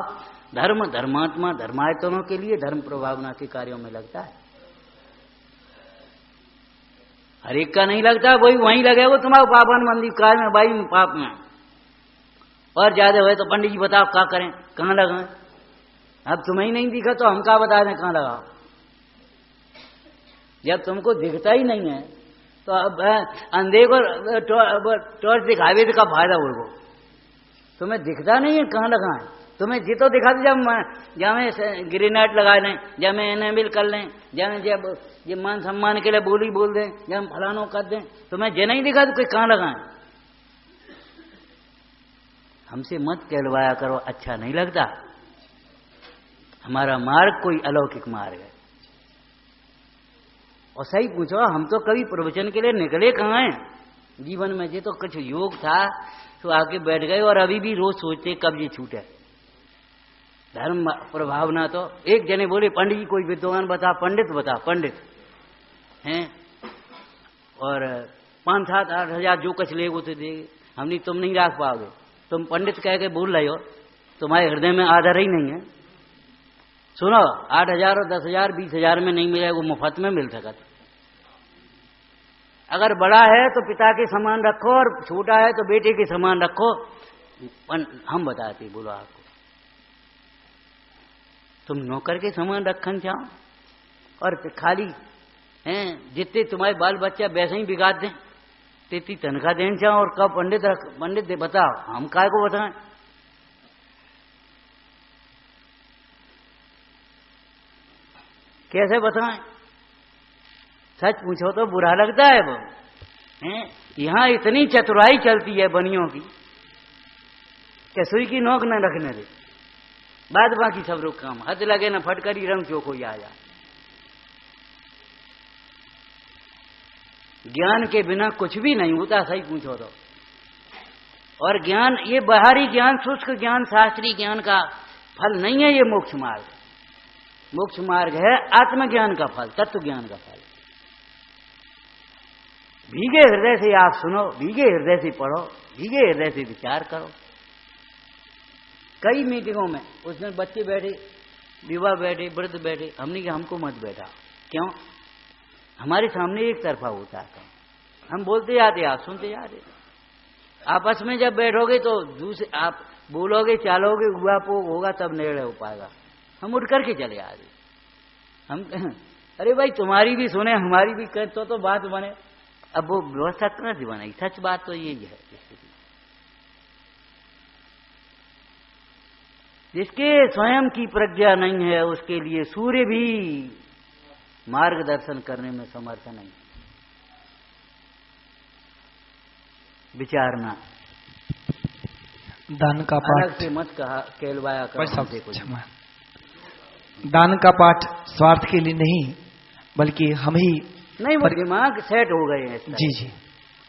धर्म धर्मात्मा धर्मायतनों के लिए धर्म प्रभावना के कार्यों में लगता है। हर एक का नहीं लगता, वही वहीं लगे वो तुम्हारा पापन मंदिर काल में भाई में पाप में, और ज्यादा हुए तो पंडित जी बताओ क्या करें, कहाँ लगाएं, अब तुम्हें ही नहीं दिखा तो हम क्या बता दें कहाँ लगाओ, जब तुमको दिखता ही नहीं है तो अब अंधे को टॉर्च दिखावे का फायदा हो, तुम्हें दिखता नहीं है कहाँ लगाएं, तुम्हें जी तो दिखा दे, जब में ग्रेनाइट लगा लें, जब में एनेबिल कर लें, जब ये मान सम्मान के लिए बोली बोल दें, जब फलानो कर दें, तुम्हें जे नहीं दिखा तो कोई कहाँ लगाएं। हमसे मत कहलवाया करो, अच्छा नहीं लगता, हमारा मार्ग कोई अलौकिक मार्ग है। और सही पूछो, हम तो कभी प्रवचन के लिए निकले कहाँ हैं जीवन में, ये तो कुछ योग था तो आके बैठ गए, और अभी भी रोज सोचते कब ये छूटे धर्म प्रभावना। तो एक जने बोले पंडित जी कोई विद्वान बता, पंडित बता, पंडित हैं, और 5-7-8 हजार जो कुछ ले वो तो देंगे, हमने तुम नहीं रख पाओगे, तुम पंडित कह के बोल रहे हो, तुम्हारे हृदय में आदर ही नहीं है। सुनो, 8,000 और 10,000 20,000 में नहीं मिलेगा, वो मुफ्त में मिल सकता। अगर बड़ा है तो पिता के समान रखो, और छोटा है तो बेटे के समान रखो। हम बताते बोलो आपको, तुम नौकर के समान रखन चाहो, और खाली हैं जितने तुम्हारे बाल बच्चा वैसे ही बिगाड़ दें, तेती तनख्वाह देना चाहो, और कब पंडित रख, पंडित दे बताओ, हम काय को बताएं। कैसे बताएं? सच पूछो तो बुरा लगता है वो, यहाँ इतनी चतुराई चलती है बनियों की कि सुई की नोक न रखने दे, बाद बाकी सब लोग काम, हद लगे न फटकरी रंग चोखो आ जाए। ज्ञान के बिना कुछ भी नहीं होता, सही पूछो तो। और ज्ञान, ये बाहरी ज्ञान, शुष्क ज्ञान, शास्त्रीय ज्ञान का फल नहीं है ये मोक्ष मार्ग। मोक्ष मार्ग है आत्मज्ञान का फल, तत्व ज्ञान का फल। भीगे हृदय से आप सुनो, भीगे हृदय से पढ़ो, भीगे हृदय से विचार करो। कई मीटिंगों में उस दिन बच्चे बैठे, विवाह बैठे, वृद्ध बैठे, हमने कहा हमको मत बैठा। क्यों? हमारे सामने एक तरफा होता है, हम बोलते जाते, आप सुनते जा रहे। आपस में जब बैठोगे तो दूसरे आप बोलोगे, चालोगे, हुआ पो होगा तब निर्णय हो पाएगा। हम उठ करके चले आ रहे, हम अरे भाई तुम्हारी भी सुने हमारी भी करें तो बात बने। अब वो व्यवस्था कहाँ से बनाई? सच बात तो यही है। जिसके स्वयं की प्रज्ञा नहीं है उसके लिए सूर्य भी मार्गदर्शन करने में समर्थ नहीं। विचारना, दान का पाठ अलग से मत कहा कहलवाया करो। दान का पाठ स्वार्थ के लिए नहीं, बल्कि हम ही नहीं, वो दिमाग सेट हो गए हैं। जी जी,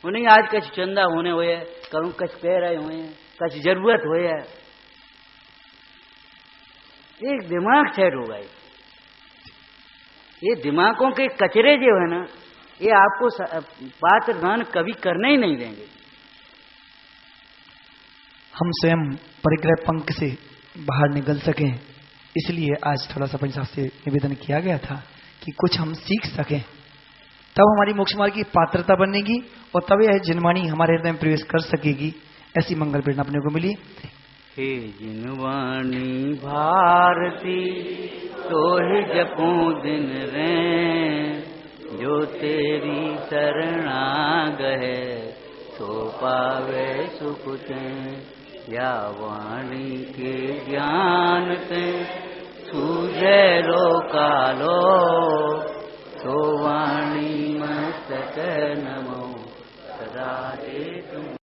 उन्हें आज कुछ चंदा होने हुए, करूँ कुछ कह रहे हुए, कुछ जरूरत हुए है, एक दिमाग सेट हो गए। ये दिमागों के कचरे जो है ना, ये आपको पात्र दान कभी करने ही नहीं देंगे। हम स्वयं परिग्रह पंख से बाहर निकल सकें, इसलिए आज थोड़ा सा पंच साहब से निवेदन किया गया था कि कुछ हम सीख सकें, तब हमारी मोक्ष मार्ग की पात्रता बनेगी और तब यह जिनवाणी हमारे हृदय में प्रवेश कर सकेगी। ऐसी मंगल प्रेरणा अपने को मिली। हे जिनवाणी भारती तोहि जपूं दिन रैं, जो तेरी शरणा गए सो पावे सुख चैन। या वाणी के ज्ञान ते सूझे लोकालो सो वाणी मस्तक नमो सदा दे तुम